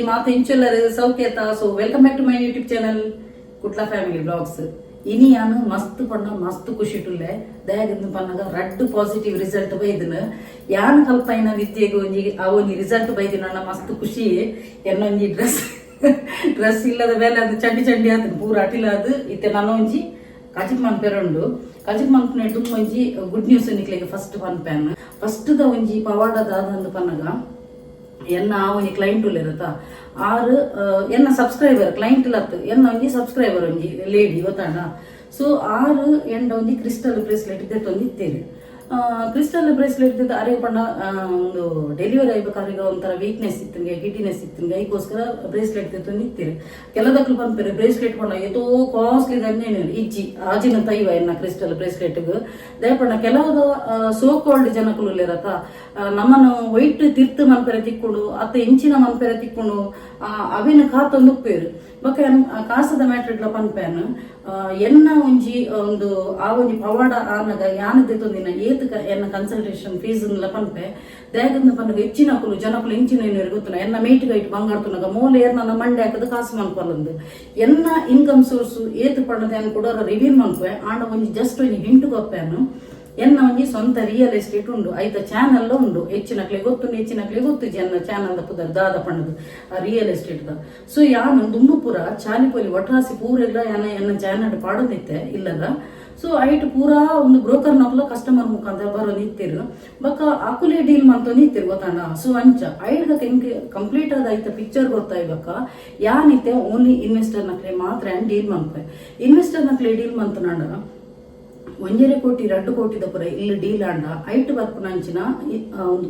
ಮಾತು ಇಂಚುಲ್ಲರು ಸೌಖ್ಯತ. So welcome back to my YouTube channel ಕುಟ್ಲ ಫ್ಯಾಮಿಲಿ ಬ್ಲಾಗ್ಸ್. ಇನಿ ಯಾನು ಮಸ್ತ್ ಪಣ್ಣ ಮಸ್ತ್ ಖುಷಿ ಟುಲ್ಲೆ ದಯಾಗಿಂದ ಪನ್ನಗ ರಡ್ಡು ಪಾಸಿಟಿವ್ ರಿಸಲ್ಟ್ ಬೈದಿನ ಯಾನು ಕಲ್ಪೈನ ವಿದ್ಯೆಗೆ ಒಂಜಿ ಅವನಿ ರಿಸಲ್ಟ್ ಬೈದಿನ ಮಸ್ತ್ ಖುಷಿ. ಎನ್ನೊಂಜಿ ಡ್ರೆಸ್ ಇಲ್ಲದ ಮೇಲೆ ಅದು ಚಂಡಿ ಚಂಡಿ ಆತನ ಪೂರ ಅಟಿಲ ಅದು ಇತ್ತೆ ನಾನು ಒಂಜಿ ಕಜಿಕ್ ಮನ್ಪೆರಂಡು ಕಜಿಕ್ ಮನ್ಪನೆ ತುಂಬ ಒಂಜಿ ಗುಡ್ ನ್ಯೂಸ್ ನಿಕ್ಲೆಗೆ ಫಸ್ಟ್ ಪನ್ಪೇನ್ ಫಸ್ಟ್ ದ ಒಂಜಿ ಪವಾಡದ ಆದಂದು ಪನ್ನಗ ಎನ್ನ ಒಂಜಿ ಕ್ಲೈಂಟ್ ಇರತ್ತ ಆರು ಎನ್ನ ಸಬ್ಸ್ಕ್ರೈಬರ್ ಕ್ಲೈಂಟ್ ಲತ್ತು ಎನ್ನ ಒಂಜಿ ಸಬ್ಸ್ಕ್ರೈಬರ್ ಒಂಜಿ ಲೇಡಿ ಗೊತ್ತಾಂಡ. ಸೊ ಆರು ಎಂಡ ಒಂಜಿ ಕ್ರಿಸ್ಟಲ್ ಬ್ರೇಸ್ಲೆಟ್ ಇದ್ದೇರಿ. ಕ್ರಿಸ್ಟಲ್ ಬ್ರೇಸ್ಲೆಟ್ ಅರೆ ಪಂಡ ಒಂದು ಡೆಲಿವರಿ ಆಗ್ಬೇಕಾದ್ರೆ ಒಂಥರ ವೀಕ್ನೆಸ್ ಇತ್ತಂಗೆ ಗಿಟಿನೆಸ್ ಇತ್ತಂಗೆ ಅದಕ್ಕೋಸ್ಕರ ಬ್ರೇಸ್ಲೆಟ್ ನಿಂತೀರಿ. ಕೆಲದಕ್ಕೂ ಬಂದ್ಪೇರೆ ಬ್ರೇಸ್ಲೆಟ್ ಪಂಡ ಏತೋ ಕಾಸ್ಟ್ಲಿ ದಂಡೇನು ಇಜ್ಜಿ ಆಜಿನ ತೈವ ಎನ್ನ ಕ್ರಿಸ್ಟಲ್ ಬ್ರೇಸ್ಲೆಟ್ಗೆ ದಯಪಂಡ ಕೆಲವು ಸೋ ಕಾಲ್ಡ್ ಜನಕಲು ಇರತ್ತ ನಮ್ಮನ್ನು ವೈಟ್ ತಿರ್ತು ಮನ್ಪೆರೆ ತಿಕ್ಕೊಂಡು ಅತ್ತ ಇಂಚಿನ ಮನ್ಪೆರೆ ತಿಕ್ಕೊಂಡು ಅವಿನ ಖಾತೊಂದು ಉಪ್ಪೇರು ಬೊಕ್ಕ ಕಾಸದ ಮ್ಯಾಟ್ರಿಡ್ಲ ಪನ್ಪೇನು ಎನ್ನ ಒಂಜಿ ಒಂದು ಆ ಒಂಜಿ ಪವಾಡ ಆನಗ ಯಾನದೆ ತೊಂದಿನ ಏತಕ ಎನ್ನ ಕನ್ಸಲ್ಟೇಷನ್ ಫೀಸ್ ಪನ್ಪೆ ದೇಗದ ಪನ್ನಗ ಹೆಚ್ಚಿನ ಕುಲು ಜನಕುಲು ಇಂಚಿನ ಏನು ಗೊತ್ತಿನ ಎನ್ನ ಮೇಟಿಗೆ ಇಟ್ಟು ಬಂಗಾಡ್ತುನಗ ಮೂಲ ಏರ್ ನನ್ನ ಮಂಡೆ ಹಾಕದ ಕಾಸು ಮನ್ಪಲ್ಲಂದು ಎನ್ನ ಇನ್ಕಮ್ ಸೋರ್ಸ್ ಏತು ಪಣ್ಣದೆ ಅನ್ ಕೂಡ ರಿವ್ಯೂ ಮನ್ಪೆ ಆಂಡ ಒಂಜಿ ಜಸ್ಟ್ ಒಂಜಿ ಹಿಂಟು ಗೊಪ್ಪೇನು ಎನ್ನ ಒಂಜಿ ಸ್ವಂತ ರಿಯಲ್ ಎಸ್ಟೇಟ್ ಉಂಡು ಐತ ಚಾನಲ್ ಉಂಡು ಹೆಚ್ಚಿನಕ್ಲೆ ಗೊತ್ತು ಎನ್ನ ಚಾನಲ್ ಪುದರ್ ದಾದ ಪಣ್ಣದು ರಿಯಲ್ ಎಸ್ಟೇಟ್ ದ. ಸೊ ಯಾನು ದುಂಬುಪುರ ಚಾಲಿಪೊಲಿ ಒಟ್ರಾಸಿ ಪೂರೆಲ್ಲ ಎನ್ನ ಚಾನಲ್ ಪಾಡೋದಿತ್ತೆ ಇಲ್ಲದ. ಸೊ ಐಟ್ ಪೂರಾ ಒಂದು ಬ್ರೋಕರ್ ನಕ್ಲ ಕಸ್ಟಮರ್ ಮುಖಾಂತರ ಬರೋ ನಿಂತಿರು ಬಕ್ಕ ಅಕುಲೆ ಡೀಲ್ ಮಂತ ನಿಂತಿರು ಗೊತ್ತಾಂಡ. ಸೊ ಅಂಚ ಐಡ್ಗ ಕಂಪ್ಲೀಟ್ ಆದ ಐತ ಪಿಕ್ಚರ್ ಗೊತ್ತಾಯ್ಬಕ್ಕ ಯಾನಿತ್ತೆ ಓನ್ಲಿ ಇನ್ವೆಸ್ಟರ್ ನಕ್ಲೆ ಮಾತ್ರ ಡೀಲ್ ಮಂಪೆ ಇನ್ವೆಸ್ಟರ್ ನಕ್ಲೆ ಡೀಲ್ ಮಂತನಾಡ 1 ಕೋಟಿ 2 ಕೋಟಿ ಪುರ ಇಲ್ಲಿ ಡೀಲ್ ಆಂಡ ಐಟ್ ಬರ್ಪುನಂಚಿನ ಒಂದು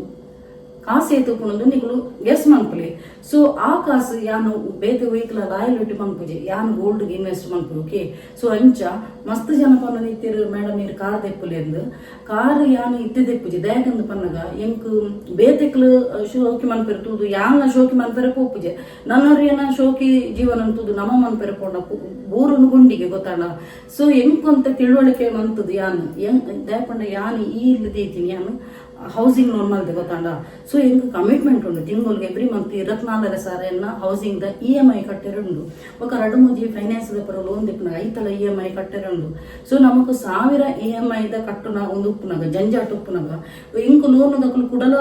ಕಾಸು ಏತುಕೊಂಡು ನಿಗಳು ಗೆಸ್ ಮನ್ಪಲಿ. ಸೊ ಆ ಕಾಸು ಯಾನು ಬೇತೆ ವೀಕ್ಲ ರಾಯಲ್ಟಿ ಮನ್ಪುಜೆ ಯಾನು ಗೋಲ್ಡ್ಗೆ ಇನ್ವೆಸ್ಟ್ ಮನ್ಪು. ಓಕೆ ಸೊ ಅಂಚ ಮಸ್ತ್ ಜನ ಪನ್ನ ನಿಂತಿರು ಮೇಡಮ್ ನೀರು ಕಾರ್ ತೆಪ್ಪಲಿ ಎಂದು ಕಾರ್ ಯಾನು ಇತ್ತೆ ತೆಪ್ಪುಜೆ ದಯಾಗಂದು ಪನ್ನಗ ಎಂಕ್ ಬೇತೆಕ್ಲು ಶೋಕಿ ಮನ್ಪೆರ್ತುದು ಯಾನ ಶೋಕಿ ಮನ್ಪೆರೆ ಪೋಪುಜೆ ನನ್ನವ್ರು ಏನ ಶೋಕಿ ಜೀವನ ಅಂತುದು ನಮ್ಮ ಮನ್ಪೆರೆ ಪೋಂಡ ಬೋರುನು ಗುಂಡಿಗೆ ಗೊತ್ತಾಂಡ. ಸೊ ಎಂಕೊಂತ ತಿಳುವಳಿಕೆ ಮಂತದು ಯಾನು ದಯಪಂಡ ಯಾನು ಈ ಇಲ್ಲದೀತೀನಿ ಯಾನು ಹೌಸಿಂಗ್ ಲೋನ್ ಮಾಡಿದೆ ಗೊತ್ತಾಂಡ. ಸೊ ಎಂಕ್ ಕಮಿಟ್ಮೆಂಟ್ ಉಂಡು ತಿಂಗಳಿಗೆ every month 24,000 housing the EMI ಕಟ್ಟೆರುಂಡು ఒక 2-3 ಫೈನಾನ್ಸ್ ದ ಪರ ಲೋನ್ ದಿಪ್ಪುನಾಗ ಐತಲ EMI ಕಟ್ಟೆರುಂಡು. ಸೊ ನಮಕ್ 1000 EMI ದ ಕಟ್ಟುನ ಒಂದು ಉಪ್ಪುನಾಗ ಜಂಜಾಟ್ ಉಪ್ಪುನಾಗ ಇಂಕ್ ಲೋನ್ ದಕ್ಕಲು ಕುಡಲ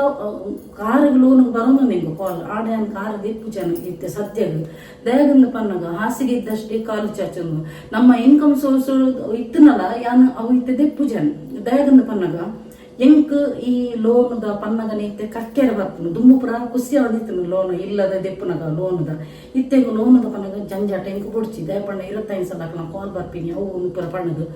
ಕಾರಿಗೆ ಲೋನ್ ಬರೋದು ನಿಂಗೆ ಕಾಲ್ ಆಡ ಯಾನ್ ಕಾರ್ ದಿಪ್ಪು ಜನ ಇತ್ತೆ ಸದ್ಯಗ ದಯಗಂದ ಪನ್ನಗ ಹಾಸಿಗೆ ಇದ್ದಷ್ಟೇ ಕಾಲು ಚಾಚಂದು ನಮ್ಮ ಇನ್ಕಮ್ ಸೋರ್ಸ್ ಇತ್ತನಲ್ಲ ಯಾನ್ ಅವು ಇತ್ತೆ ದಿಪ್ಪು ಜನ ದಯಗಂದ ಪನ್ನಗ ಎಂಕ್ ಈ ಲೋನ್ ದ ಪನ್ನಗನ ಇತ್ತೆ ಕಕ್ಕೆರೆ ಬರ್ಪುನು ದುಮ್ಮುಪುರ ಖುಷಿ ಅವದಿತ್ತು ಲೋನ್ ಇಲ್ಲದ ದೆಪ್ಪುನಗ ಲೋನ್ ದ ಇತ್ತೆಗ ಲೋನ್ ದ ಪನ್ನಗ ಜಂಜಾಟ ಎಂಕ್ ಕೊಡ್ಚಿ ದಯಪಣ್ಣ 25 ಸಲ ನಾ ಕಾಲ್ ಬರ್ತೀನಿ ಅವು ಮುಪ್ಪುರ ಪಣ್ಣದು.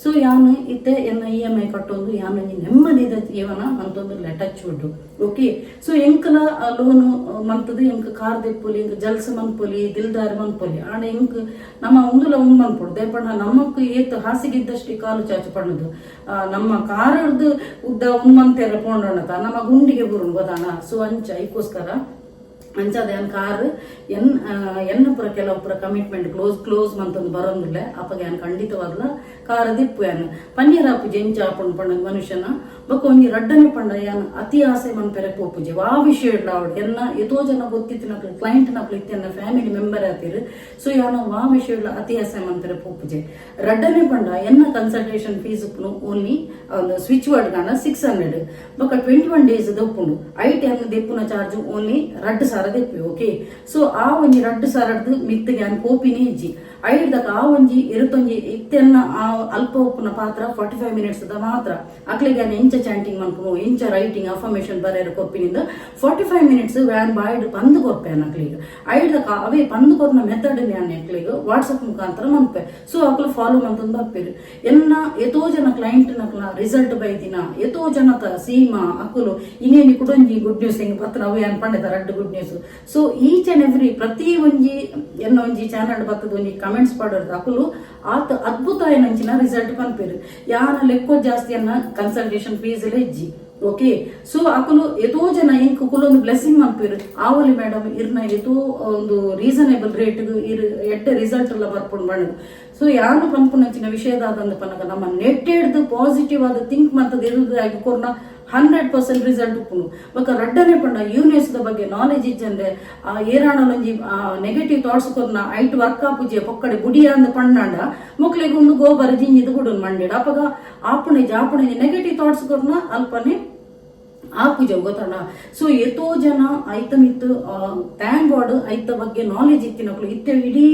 ಸೊ ಯಾನು ಇತ್ತೆ ಎನ್ನ EMI ಕಟ್ಟೊಂದು ಯಾನು ನೆಮ್ಮದಿದ ಜೀವನ ಅಂತೊಂದು ಟಚ್ ಉಂಟು. ಓಕೆ ಸೊ ಎಂಕಲ ಲೋನ್ ಮಂತದು ಎಂಕ್ ಕಾರ್ ದೆಪ್ಪೊಲಿ ಎಂಕ್ ಜಲ್ಸ ಮನ್ಪೊಲಿ ದಿಲ್ದಾರ್ ಮನ್ಪೊಲಿ ಆಡ ಎಂಕ್ ನಮ್ಮ ಒಂದುಲ ಮನ್ಪೊಡು ದಯಪಣ್ಣ ನಮಕ್ ಏತ್ ಹಾಸಿಗಿದ್ದಷ್ಟೇ ಕಾಲು ಚಾಚು ಪಣ್ಣದು ನಮ್ಮ ಕಾರದ್ದು ಉದ್ದ ಮಂತೆಲ್ಲ ಪೋಂಡೋಣತ ನಮ್ಮ ಗುಂಡಿಗೆ ಬರು ಗೊತ್ತಾಣ. ಸೊ ಅಂಚ ಇದಕ್ಕೋಸ್ಕರ ಅಂಚದ ಏನ್ ಕಾರ್ ಎನ್ನ ಪುರ ಕೆಲವು ಪುರ ಕಮಿಟ್ಮೆಂಟ್ ಕ್ಲೋಸ್ ಮಂತೊಂದು ಬರೋದಿಲ್ಲ ಅಪ್ಪಗೆ ಏನ್ ಖಂಡಿತವಾಗ್ಲ ಕಾರ್ ದಿಪ್ಪು ಏನ್ ಪನ್ನೀರ್ ಆಪುಜೆ ಎಂಚ ಆಪುಂಡು ಪಂಡ ಮನುಷ್ಯನ ಬೊಕ್ಕ ಒಂಜಿ ರಡ್ಡನೆ ಪಂಡ ಏನ್ ಅತಿ ಆಸೆ ಮನ್ಪೆರೆ ಪೋಪುಜೆ ಆ ವಿಷಯ ಇಡ್ಲ ಅವಳು ಎನ್ನ ಎತೋ ಜನ ಗೊತ್ತಿತ್ತು ನಕ್ಲು ಕ್ಲೈಂಟ್ ನಕ್ಲು ಇತ್ತೆ ಎನ್ನ ಫ್ಯಾಮಿಲಿ ಮೆಂಬರ್ ಆತಿರು. ಸೊ ಯಾನು ಆ ವಿಷಯ ಇಡ್ಲ ಅತಿ ಆಸೆ ಮನ್ಪೆರೆ ಪೋಪುಜೆ ರಡ್ಡನೆ ಪಂಡ ಎನ್ನ ಕನ್ಸಲ್ಟೇಷನ್ ಫೀಸ್ ಉಪ್ಪುನು ಓನ್ಲಿ ಒಂದು ಸ್ವಿಚ್ ವರ್ಡ್ ಗಾನ 600 ಬೊಕ್ಕ 21 days ದಪ್ಪುಂಡು ಐಟ್ ಹೆಂಗ್ ದೆಪ್ಪುನ ಚಾರ್ಜ್ ಓನ್ಲಿ 2,000 ದೆಪ್ಪಿ. ಓಕೆ ಸೊ ಆ ಒಂಜಿ 2,000 ಮಿತ್ತಿಗೆ ಅನ್ ಪೋಪಿನಿ ಇಜ್ಜಿ ಐಡ್ದಕ ಆ ಒಂಜಿ ಇರುತ್ತೊಂಜಿ ಇತ್ತೆನ್ನ ಆ ಅಲ್ಪ ಉಪ್ಪುನ ಪಾತ್ರ 45 minutes ದ ಮಾತ್ರ ಅಕ್ಲಿಗೆ ಎಂಚ ಚಾಂಟಿಂಗ್ ಮನ್ಪುನು ಎಂಚ ರೈಟಿಂಗ್ ಅಫರ್ಮೇಷನ್ ಬರೆಯರು ಕೊಪ್ಪಿನಿಂದ 45 minutes ವ್ಯಾನ್ ಬಾಯ್ಡ್ ಪಂದು ಕೊಪ್ಪೆ ಅಕ್ಲಿಗೆ ಐಡ್ದಕ ಅವೇ ಪಂದು ಕೊರ್ನ ಮೆಥಡ್ ನಾನು ಅಕ್ಲಿಗೆ ವಾಟ್ಸಪ್ ಮುಖಾಂತರ ಮನ್ಪೆ. ಸೊ ಅಕ್ಲು ಫಾಲೋ ಮಂತಂದು ಬರ್ಪಿರು ಎನ್ನ ಎತೋ ಜನ ಕ್ಲೈಂಟ್ ನಕ್ಲ ರಿಸಲ್ಟ್ ಬೈದಿನ ಎತೋ ಜನತ ಸೀಮಾ ಅಕುಲು ಇನ್ನೇನಿ ಕುಡೊಂಜಿ ಗುಡ್ ನ್ಯೂಸ್ ಹೆಂಗ್ ಪತ್ರ ಅವು ಏನ್ ಪಂಡಿತ ರಡ್ಡು good news. So each and every ಪ್ರತಿ ಒಂಜಿ ಎನ್ನ ಒಂಜಿ ಚಾನಲ್ ಬತ್ತದ ಒಂಜಿ ಕಮೆಂಟ್ಸ್ ಪಾಡೋದು ಅಕುಲು ಆತ ಅದ್ಭುತ ಏನಂಚಿನ ರಿಸಲ್ಟ್ ಪನ್ಪೇರು ಯಾನ ಲೆಕ್ಕೋ ಜಾಸ್ತಿ ಅನ್ನ ಕನ್ಸಲ್ಟೇಷನ್ ಫೀಸ್ ಎಲ್ಲ ಇಜ್ಜಿ. ಓಕೆ ಸೊ ಅಕುಲು ಎತೋ ಜನ ಇಂಕ್ ಕುಲೊಂದು ಬ್ಲೆಸ್ಸಿಂಗ್ ಮನ್ಪೇರು ಆವಲಿ ಮೇಡಮ್ ಇರ್ನ ಎತೋ ಒಂದು ರೀಸನೇಬಲ್ ರೇಟ್ ಎಡ್ಡೆ ರಿಸಲ್ಟ್ ಎಲ್ಲ ಬರ್ಪುಂಡು ಬಣ್ಣದು. ಸೊ ಯಾರು ಪನ್ಪುನಂಚಿನ ವಿಷಯದಾದಂದು ಪನ್ನಗ ನಮ್ಮ ನೆಟ್ ಹಿಡ್ದು ಪಾಸಿಟಿವ್ ಆದ ಥಿಂಕ್ ಮತ್ತದ ಇರುದಾಗಿ ಕೊರ್ನ 100% ರಿಸಲ್ಟ್ ಉಪ್ಪುನು ಬೊಕ ರಡ್ಡನೆ ಪಂಡ ಯೂನಿವರ್ಸ್ ಬಗ್ಗೆ ನಾಲೆಜ್ ಇಜ್ಜಂದ್ರೆ ಆ ಏರಾಣಲೊಂಜಿ ನೆಗೆಟಿವ್ ಥಾಟ್ಸ್ ಕೊರ್ನ ಐಟ್ ವರ್ಕ್ ಆಪುಜೆ ಪೊಕ್ಕಡೆ ಬುಡಿಯ ಅಂದ ಪಣ್ಣಾಂಡ ಮೊಕ್ಲೆಗೆ ಒಂದು ಗೋಬರ ಜಿಂಜಿದು ಗುಡುನ್ ಮಂಡಿಡ ಅಪಗ ಆಪುಣೆ ನೆಗೆಟಿವ್ ಥಾಟ್ಸ್ ಕೊರ್ನ ಅಲ್ಪನೆ ಆಪುಜ ಗೊತ್ತಣ್ಣ. ಸೊ ಎಷ್ಟೋ ಜನ ಐತ ಮಿತ್ತು ಥ್ಯಾಂಕ್ ಗಾಡ್ ಐತ ಬಗ್ಗೆ ನಾಲೆಜ್ ಇತ್ತಿನಕ್ಲು ಇತ್ತೆ ಇಡೀ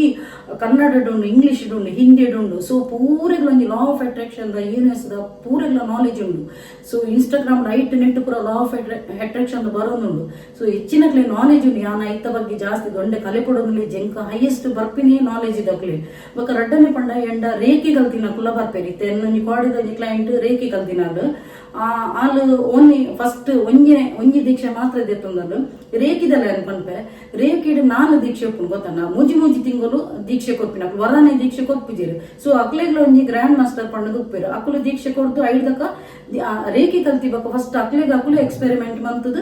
ಕನ್ನಡಡುಂಡು ಇಂಗ್ಲಿಷ್ಡುಂಡು ಹಿಂದಿಡುಂಡು. ಸೊ ಪೂರೆಗ್ಲೊಂಜಿ ಲಾ ಆಫ್ ಅಟ್ರಾಕ್ಷನ್ ದ ಯೂನಿವರ್ಸ್ ದ ಪೂರೆಗ್ಲ ನಾಲೆಜ್ ಉಂಡು. ಸೊ ಇನ್ಸ್ಟಾಗ್ರಾಮ್ ಐಟ್ ನೆಟ್ ಪೂರ ಲಾ ಆಫ್ ಅಟ್ರಾಕ್ಷನ್ ಬರೋದುಂಡು. ಸೊ ಹೆಚ್ಚಿನಕ್ಲೆ ನಾಲೆಜ್ ಉಂಡು. ಯಾನ ಐತ ಬಗ್ಗೆ ಜಾಸ್ತಿ ದೊಡ್ಡ ಕಲೆ ಕೊಡೋದ್ರಲ್ಲಿ ಜಂಕ ಹೈಯೆಸ್ಟ್ ಬರ್ಪಿನೇ ನಾಲೆಜ್ ಇದಕ್ಲೆ ಬೊಕ ರಡ್ಡನೆ ಪಂಡ ಎಂಡ ರೇಖಿ ಕಲ್ತಿನ ಕುಲ ಬರ್ಪೇರಿ ಇತ್ತೆ ಎನ್ನೊಂಜಿ ಕಾಡಿದೊಂಜಿ ಕ್ಲೈಂಟ್ ರೇಖಿ ಕಲ್ತಿನಾಡು ಆಲು ಓನ್ಲಿ ಫಸ್ಟ್ ಒಂಜಿ ದೀಕ್ಷೆ ಮಾತ್ರ ದೆತ್ತೊಂದಲು ರೇಖಿದಲ್ಲ ಏನು ಪನ್ಪೆ ರೇಖಿಡ್ 4 ದೀಕ್ಷೆ ಒಪ್ಪುನು ಗೊತ್ತಣ್ಣ. ಮುಜಿ ತಿಂಗಳು ದೀಕ್ಷೆ ಕೊಪ್ಪಿನ ವರನೆ ದೀಕ್ಷೆ ಕೊಪ್ಪಿಜಿರು. ಸೊ ಅಕ್ಲೆಗ್ಲ ಒಂಜಿ ಗ್ರ್ಯಾಂಡ್ ಮಾಸ್ಟರ್ ಪಂಡ ಉಪ್ಪೇರು ಅಕ್ಲು ದೀಕ್ಷೆ ಕೊಡ್ದು ಐದಕ್ಕ ರೇಖಿ ಕಲ್ತಿ ಬಕ್ಕ ಫಸ್ಟ್ ಅಕ್ಲೆಗ್ ಎಕ್ಸ್ಪೆರಿಮೆಂಟ್ ಮಂತದ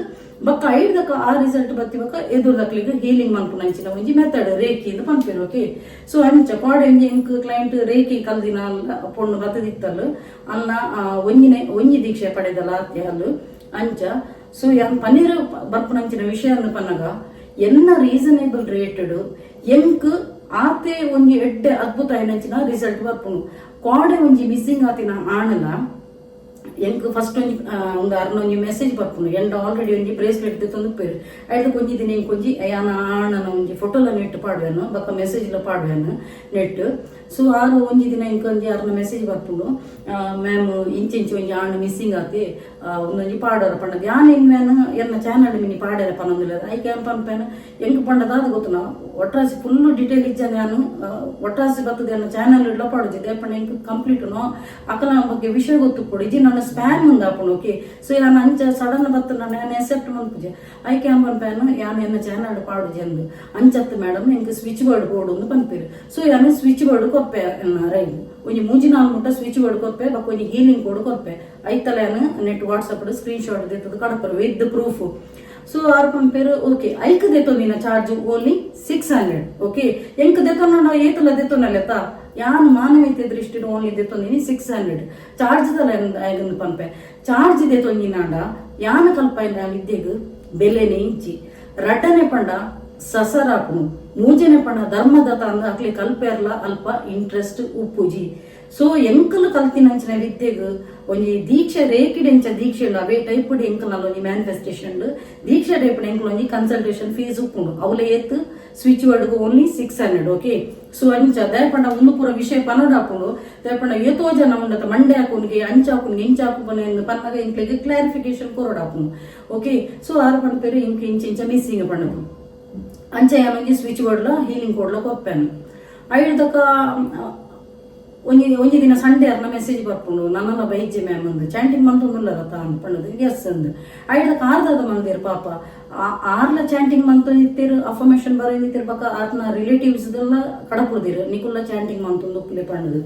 ಬಕ್ಕ ಐದಕ್ಕ ಆ ರಿಸಲ್ಟ್ ಬತ್ತಿ ಬಕ್ಕ ಎದುರ್ದಕ್ಲಿಗೆ ಹೀಲಿಂಗ್ ಮನ್ಪುನಂಚಿನ ಒಂಜಿ ಮೆಥಡ್ ರೇಖಿ ಇಂದ ಪನ್ಪೇರು. ಓಕೆ ಸೊ ಅಂಚ ಕಾಡೆ ಎಂಕ್ ಕ್ಲೈಂಟ್ ರೇಖಿ ಕಲ್ದಿನ ಪೊಣ್ಣು ಬತ್ತದಿತ್ತಲ್ಲ ಅನ್ನ ಒಂಜಿ ದೀಕ್ಷೆ ಪಡೆದಲ್ಲ ಅತ್ಯಾಲು ಅಂಚ. ಸೊ ಯಾನ್ ಪನ್ನೀರ್ ಬರ್ಪುನಂಚಿನ ವಿಷಯ ಪನ್ನಗ ಎನ್ನ ರೀಸನೇಬಲ್ ರೇಟೆಡ್ ಎಂಕ್ ಆತೆ ಒಂಜಿ ಎಡ್ಡೆ ಅದ್ಭುತ ಏನಂಚಿನ ರಿಸಲ್ಟ್ ಬರ್ಪುನು. ಕಾಡೆ ಒಂಜಿ ಮಿಸ್ಸಿಂಗ್ ಆತಿನ ಆಣಲ ಎಂಕ್ ಫಸ್ಟ್ ಒಂದು ಅರ್ನೊಂಜಿ ಮೆಸೇಜ್ ಬರ್ಪುನು ಎಂಡ ಆಲ್ರೆಡಿ ಒಂಜಿ ಬ್ರೇಸ್ಲೆಟ್ ತಂದು ಪೇರು ಐದು ಕೊಂಜಿ ದಿನ ಕೊಂಜಿ ಯಾನ ಆಣನ ಒಂಜಿ ಫೋಟೋಲ ನೆಟ್ ಪಾಡ್ವೇನು ಬಕ್ಕ ಮೆಸೇಜ್ಲ ಪಾಡ್ವೇನು ನೆಟ್. ಸೊ ಆರು ಒಂಜಿ ದಿನ ಇಂಕೊಂಜಿ ಅರ್ನ ಮೆಸೇಜ್ ಬರ್ಪುನು ಮ್ಯಾಮ್ ಇಂಚೆಂಚಿ ಒಂಜಿ ಆಣ್ ಮಿಸ್ಸಿಂಗ್ ಆತಿ ಒಂದೊಂಜಿ ಪಾಡೋರ ಪಂಡದ ಯಾನ್ ಇನ್ಮೇನು ಎನ್ನ ಚಾನಲ್ ಮಿನಿ ಪಾಡ್ಯಾರ ಪನ್ನೊಂದಿಲ್ಲ ಐಕೆ ಪನ್ಪೇನು ಎಂಕ್ ಪಂಡದಾದ ಗೊತ್ತುನ ಒಟ್ರಾಸಿ ಫುಲ್ ಡೀಟೇಲ್ ಇಜ್ಜಾನೆ ನಾನು ಒಟ್ರಾಸಿ ಬರ್ತದೆ ಎನ್ನ ಚಾನಲ್ ಇಡ್ಲ ಪಾಡೋದಿದೆ ಪಂಡ ಎಂಕ್ ಕಂಪ್ಲೀಟ್ ಅಕಲ ಬಗ್ಗೆ ವಿಷಯ ಗೊತ್ತು ಕೊಡಿ ಇಜಿ ನನ್ನ ಸ್ಪ್ಯಾನ್ ಮುಂದೆ ಆಪುನು. ಓಕೆ ಸೊ ಯಾನ್ ಅಂಚ ಸಡನ್ ಬತ್ತು ನಾನು ಎಕ್ಸೆಪ್ಟ್ ಮನ್ಪುಜೆ ಐಕೆ ಪನ್ಪೇನು ಯಾನ್ ಎನ್ನ ಚಾನಲ್ ಪಾಡುಜಿ ಅಂದು ಅಂಚತ್ತು ಮೇಡಮ್ ಎಂಕ್ ಸ್ವಿಚ್ ಬೋರ್ಡ್ ಬೋರ್ಡ್ ಒಂದು ಪನ್ಪೇರು. ಸೊ ಯಾನ್ ಸ್ವಿಚ್ ಬೋರ್ಡ್ ಕೊಪ್ಪೆ ರೈಲ್ ಒಂಜಿ 3-4 ಮುಟ್ಟ ಸ್ವಿಚ್ ಬೋರ್ಡ್ ಕೊಪ್ಪೆ ಬಕ್ಕ ಒಂಜಿ ಹೀಲಿಂಗ್ ಕೋಡ್ ಕೊಪ್ಪೆ ಐತಲೇನು ನೆಟ್ ವಾಟ್ಸಪ್ ಸ್ಕ್ರೀನ್ ಶಾಟ್ ದೇತದ ಕಡಪರು ವಿತ್ ಪ್ರೂಫ್. ಸೊ ಆರು ಪಂಪೇರು ಓಕೆ ಐಕ್ ದೇತೊಂದಿನ ಚಾರ್ಜ್ ಓನ್ಲಿ 600. ಓಕೆ ಎಂಕ್ ದೇತೊನ್ನ ಏತಲ ದೇತೊನ್ನಲೆತ್ತ ಯಾನ್ ಮಾನವೀಯತೆ ದೃಷ್ಟಿ ಓನ್ಲಿ ದೇತೊಂದಿನಿ 600 ಚಾರ್ಜ್ ದಲ ಪಂಪೆ ಚಾರ್ಜ್ ದೇತೊಂದಿನಾಂಡ ಯಾನ ಕಲ್ಪ ವಿದ್ಯೆಗ್ ಬೆಲೆನೆ ಇಂಚಿ ರಡ್ಡನೆ ಪಂಡ ಸಸರಾಪುನು ಮೂಜನೆ ಪಂಡ ಧರ್ಮದತ ಅಂದ ಅಕ್ಲಿ ಕಲ್ಪೇರ್ಲ ಅಲ್ಪ ಇಂಟ್ರೆಸ್ಟ್ ಉಪ್ಪುಜಿ. ಸೊ ಎಂಕಲು ಕಲ್ತಿನಂಚಿನ ವಿದ್ಯೆಗ್ ಒಂಜಿ ದೀಕ್ಷೆ ರೇಕಿಡೆಂಚ ದೀಕ್ಷೆ ಇಲ್ಲ ಅವೇ ಟೈಪ್ ಎಂಕಲ್ ಒಂಜಿ ಮ್ಯಾನಿಫೆಸ್ಟೇಷನ್ ದೀಕ್ಷೆ ಟೈಪ್ ಎಂಕಲ್ ಒಂಜಿ ಕನ್ಸಲ್ಟೇಷನ್ ಫೀಸ್ ಉಪ್ಪುಂಡು ಅವಲೆ ಎತ್ತು switch word only 600. Okay so ಅಂಚ ದಯಪಂಡ ಒಂದು ಪೂರ ವಿಷಯ ಪನೋಡಾಪುಂಡು ದಯಪಂಡ ಏತೋ ಜನ ಉಂಡತ ಮಂಡೆ ಹಾಕುನ್ಗೆ ಅಂಚಾಕುನ್ಗೆ ಇಂಚಾಕುಪನೆ ಎಂದು ಪನ್ನಗ ಇಂಕ್ಲೆಗೆ ಕ್ಲಾರಿಫಿಕೇಶನ್ ಕೊರೋಡಾಪುಂಡು. ಓಕೆ ಸೊ ಆರು ಪಂಪೇರು ಇಂಕ್ ಇಂಚ ಮಿಸ್ಸಿಂಗ್ ಪಂಡದು ಅಂಚ ಯಾನೊಂಜಿ ಸ್ವಿಚ್ ಬೋರ್ಡ್ಲ ಹೀಲಿಂಗ್ ಕೋಡ್ಲ ಕೊಪ್ಪೆನು ಐದಕ್ಕ ಒಂಜಿ ದಿನ ಸಂಡೇ ಅರ್ನ ಮೆಸೇಜ್ ಬರ್ಪುಂಡು ನನ್ನ ಬೈಜ್ಜೆ ಮ್ಯಾಮ್ ಅಂದು ಚಾಂಟಿಂಗ್ ಮಂತೊಂದುಲ್ಲರತ ಅನ್ಪಣ್ಣದು ಎಸ್ ಅಂದು ಐದಕ್ಕ ಆರ್ದದ ಮಂದಿರು ಪಾಪ ಆರ್ಲ ಚಾಂಟಿಂಗ್ ಮಂತೊಂದಿತ್ತಿರು ಅಫರ್ಮೇಷನ್ ಬರೋದಿತ್ತಿರು ಪಕ್ಕ ಆರ್ನ ರಿಲೇಟಿವ್ಸ್ ಎಲ್ಲ ಕಡಪುರ್ದಿರು ನಿಕುಲ್ಲ ಚಾಂಟಿಂಗ್ ಮಂತೊಂದು ಉಪ್ಪುಲೆ ಪಣ್ಣದು.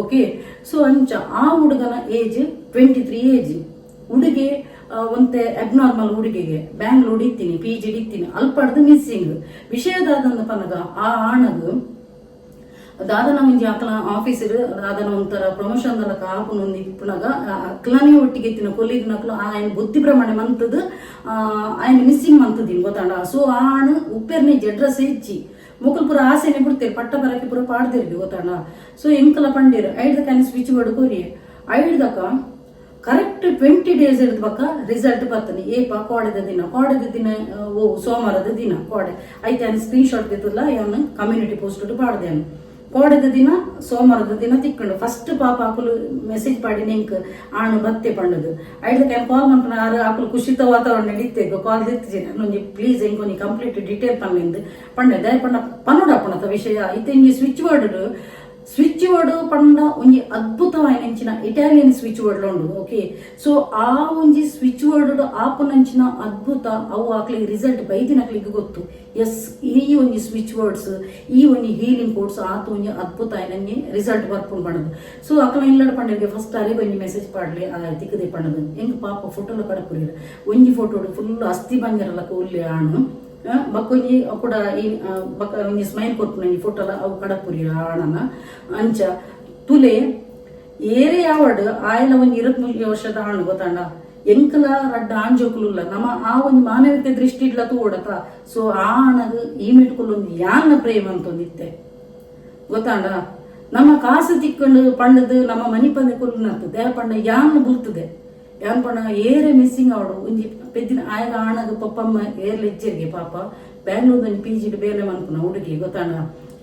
ಓಕೆ ಸೊ ಅಂಚ ಆ ಹುಡುಗನ ಏಜ್ 23 ಏಜ್ ಹುಡುಗಿ ಒಂತೆ ಅಬ್ನಾರ್ಮಲ್ ಹುಡುಗಿಗೆ ಬ್ಯಾಂಗ್ಳೂರ್ ಇತ್ತೀನಿ PG ಇತ್ತೀನಿ ಅಲ್ಪಡ್ದು ಮಿಸ್ಸಿಂಗ್ ವಿಷಯದಾದಂದ ಪನಗ ಆ ಆಣಗು ದಾದನ ಒಂಜಿ ಅಕ್ಲ ಆಫೀಸರ್ ದಾದನ ಒಂಥರ ಪ್ರಮೋಷನ್ ದಲಕ ಆಪುನೊಂದು ಇಪ್ಪುನಗ ಅಕ್ಲನೇ ಒಟ್ಟಿಗೆ ಇತ್ತಿನ ಕೊಲೀಗ್ ನಕ್ಲು ಆಯನ ಬುದ್ಧಿ ಭ್ರಮಣೆ ಮಂತದ್ದು ಆಯನ ಮಿಸ್ಸಿಂಗ್ ಮಂತದಿನ್ ಗೊತ್ತಾಂಡ. ಸೊ ಆಣ ಉಪ್ಪೆರ್ನೆ ಅಡ್ರೆಸ್ ಹೆಚ್ಚಿ ಮುಕುಲ್ ಪುರ ಆಸೆನೆ ಬಿಡ್ತೀರಿ ಪಟ್ಟ ಬರಕ್ಕೆ ಪುರ ಪಾಡ್ದಿರ್ಗಿ ಗೊತ್ತಾಂಡ. ಸೊ ಎಂಕಲ ಪಂಡಿರು ಐದಕ್ಕ ಸ್ವಿಚ್ ಬೋರ್ಡ್ ಕೊರಿ ಐದಕ್ಕ ಕರೆಕ್ಟ್ 20 days ಇರ್ದ ಬಕ್ಕ ರಿಸಲ್ಟ್ ಬರ್ತದೆ ಏಪ ಕೋಡೆದ ದಿನ ಓ ಸೋಮವಾರದ ದಿನ ಕೋಡೆ ಐತೆ ಸ್ಕ್ರೀನ್ ಶಾಟ್ ದಿತ್ತಲ್ಲ ಯಾವನು ಕಮ್ಯುನಿಟಿ ಪೋಸ್ಟ್ ಪಾಡ್ದೆ ಕೋಡೆದ ದಿನ ಸೋಮವಾರದ ದಿನ ತಿಕ್ಕೊಂಡು ಫಸ್ಟ್ ಪಾಪ ಆಕುಲು ಮೆಸೇಜ್ ಪಾಡಿ ನೆಂಕ್ ಆಣು ಬತ್ತೆ ಪಂಡದು ಐದಕ್ಕೆ ಕಾಲ್ ಮಾಡ್ಕೊಂಡು ಆರು ಆಕುಲು ಖುಷಿತ ವಾತಾವರಣ ನಡೀತೇಗ ಕಾಲ್ ದಿತ್ತಿಜೆ ನಾನು ಪ್ಲೀಸ್ ಎಂಕೊನಿ ಕಂಪ್ಲೀಟ್ ಡೀಟೇಲ್ ಪನ್ನಿಂದು ಪಂಡೆ ದಯ ಪಂಡ ಪನ್ನೋಡಪ್ಪಣತ ವಿಷಯ ಐತೆ ಇಂಜಿ ಸ್ವಿಚ್ ಬೋರ್ಡ್ ಪಂಡ ಒಂಜಿ ಅದ್ಭುತವಾಯಿನಂಚಿನ ಇಟಾಲಿಯನ್ ಸ್ವಿಚ್ ಬೋರ್ಡ್ ಉಂಡು. ಓಕೆ ಸೊ ಆ ಒಂಜಿ ಸ್ವಿಚ್ ಬೋರ್ಡ್ ಆಪುನಂಚಿನ ಅದ್ಭುತ ಅವು ಆಕ್ಲಿಗೆ ರಿಸಲ್ಟ್ ಬೈದಿನಕ್ಲಿಗೆ ಗೊತ್ತು. ಎಸ್ ಈ ಒಂಜಿ ಸ್ವಿಚ್ ಬೋರ್ಡ್ಸ್ ಈ ಒಂಜಿ ಹೀಲಿಂಗ್ ಕೋಡ್ಸ್ ಆತ ಒಂಜಿ ಅದ್ಭುತ ಆಯ್ನಂಗೆ ರಿಸಲ್ಟ್ ಬರ್ಪುಂಡು ಪಂಡದು. ಸೊ ಅಕ್ಲ ಇಲ್ಲಡ ಪಂಡಗೆ ಫಸ್ಟ್ ಅರಿಗೆ ಒಂಜಿ ಮೆಸೇಜ್ ಪಾಡ್ಲಿ ತಿಕ್ಕದೆ ಪಂಡದು ಹೆಂಗ್ ಪಾಪ ಫೋಟೋಲ ಕಡಪುರಿರ ಒಂಜಿ ಫೋಟೋ ಫುಲ್ ಅಸ್ಥಿ ಬಂಜರಲ್ಲ ಕೂಲಿ ಆಣು ಬಕ್ಕೊಂಜಿ ಕೂಡ ಬಕ್ಕ ಒಂಜಿ ಸ್ಮೈಲ್ ಕೊಟ್ಟು ಈ ಫೋಟೋಲ ಅವು ಕಡಪುರಿ ಆಣನ ಅಂಚ ತುಲೆ ಏರೆ ಯಾವಡ್ ಆಯ್ಲ ಒಂಜಿ 23 ವರ್ಷದ ಆಣ್ ಗೊತ್ತಾಂಡ ಎಂಕಲ ರಡ್ಡ ಆಂಜೋಕುಲ್ಲ ನಮ್ಮ ಆ ಒಂದು ಮಾನವೀಯತೆ ದೃಷ್ಟಿ ಇಡ್ಲ ತೋಡತ ಸೊ ಆ ಆಣಗ್ ಈ ಮಿಟ್ಕೊಳ್ಳೊಂದು ಯಾನ ಪ್ರೇಮ ಅಂತೊಂದಿತ್ತೆ ಗೊತ್ತಾಂಡ ನಮ್ಮ ಕಾಸು ತಿಕ್ಕೊಂಡು ಪಂಡದು ನಮ್ಮ ಮನಿ ಪಂದೆ ಕೊಲ್ಲುನತ್ತದೆ ಪಂಡ ಯಾನ್ ಬುಲ್ತದೆ ಯಾನ್ ಪಂಡ ಏರೆ ಮಿಸ್ಸಿಂಗ್ ಅವಡು ಒಂಜಿ ಪೆದ್ದಿನ ಆಯ್ಲ ಆಣಗ ಪಪ್ಪಮ್ಮ ಏರ್ಲ ಇಜ್ಜೆರ್ಗೆ ಪಾಪ ಬ್ಯಾಂಗ್ಳೂರ್ PG ಬೇಲೆ ಮನ್ಪುನ ಹುಡುಗಿ ಗೊತ್ತಾಂಡ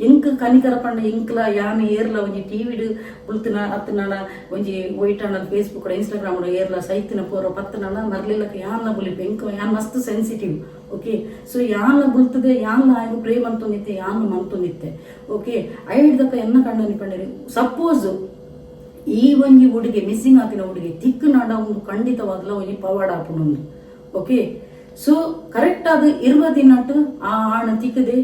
ಇಂಕ್ ಕನಿಕರ ಪಂಡ ಇಂಕ್ಲ ಯಾನ್ ಏರ್ಲ ಒಂಜಿ ಟಿವಿಡ್ ಬುಲ್ತಿನ ಅತ್ತನಾಡ ಒಂಜಿ ಒಯ್ಟಾಣ ಫೇಸ್ಬುಕ್ ಇನ್ಸ್ಟಾಗ್ರಾಮ್ ಏರ್ಲ ಸೈತಿನ ಪೂರ ಪತ್ತನಾಡ ಮರ್ಲಿಲ್ಲಕ ಯಾನ್ನ ಬುಲಿಪೆ ಇಂಕ್ ಯಾನ್ ಮಸ್ತ್ ಸೆನ್ಸಿಟಿವ್ ಓಕೆ ಸೊ ಯಾನ್ನ ಬುಲ್ತದೆ ಯಾನ್ನ ಆಯ್ಲು ಪ್ರೇಮ್ ಅಂತೊಂದಿತ್ತೆ ಯಾನ್ ಮಂತೊಂದಿತ್ತೆ ಓಕೆ ಐಡ್ದಕ್ಕ ಎನ್ನ ಕಂಡನಿ ಪಂಡರಿ ಸಪೋಸ್ ಈ ಒಂಜಿ ಹುಡುಗಿ ಮಿಸ್ಸಿಂಗ್ ಆತಿನ ಹುಡುಗಿ ತಿಕ್ಕು ನಾಡ ಒಂದು ಖಂಡಿತವಾಗ್ಲ ಒಂಜಿ ಪವಾಡ ಆಪುನೊಂದು ಓಕೆ ಸೊ ಕರೆಕ್ಟ್ ಆದ ಇರುವ ದಿನಟ್ಟು ಆ ಆಣ ತಿಕ್ಕದೆ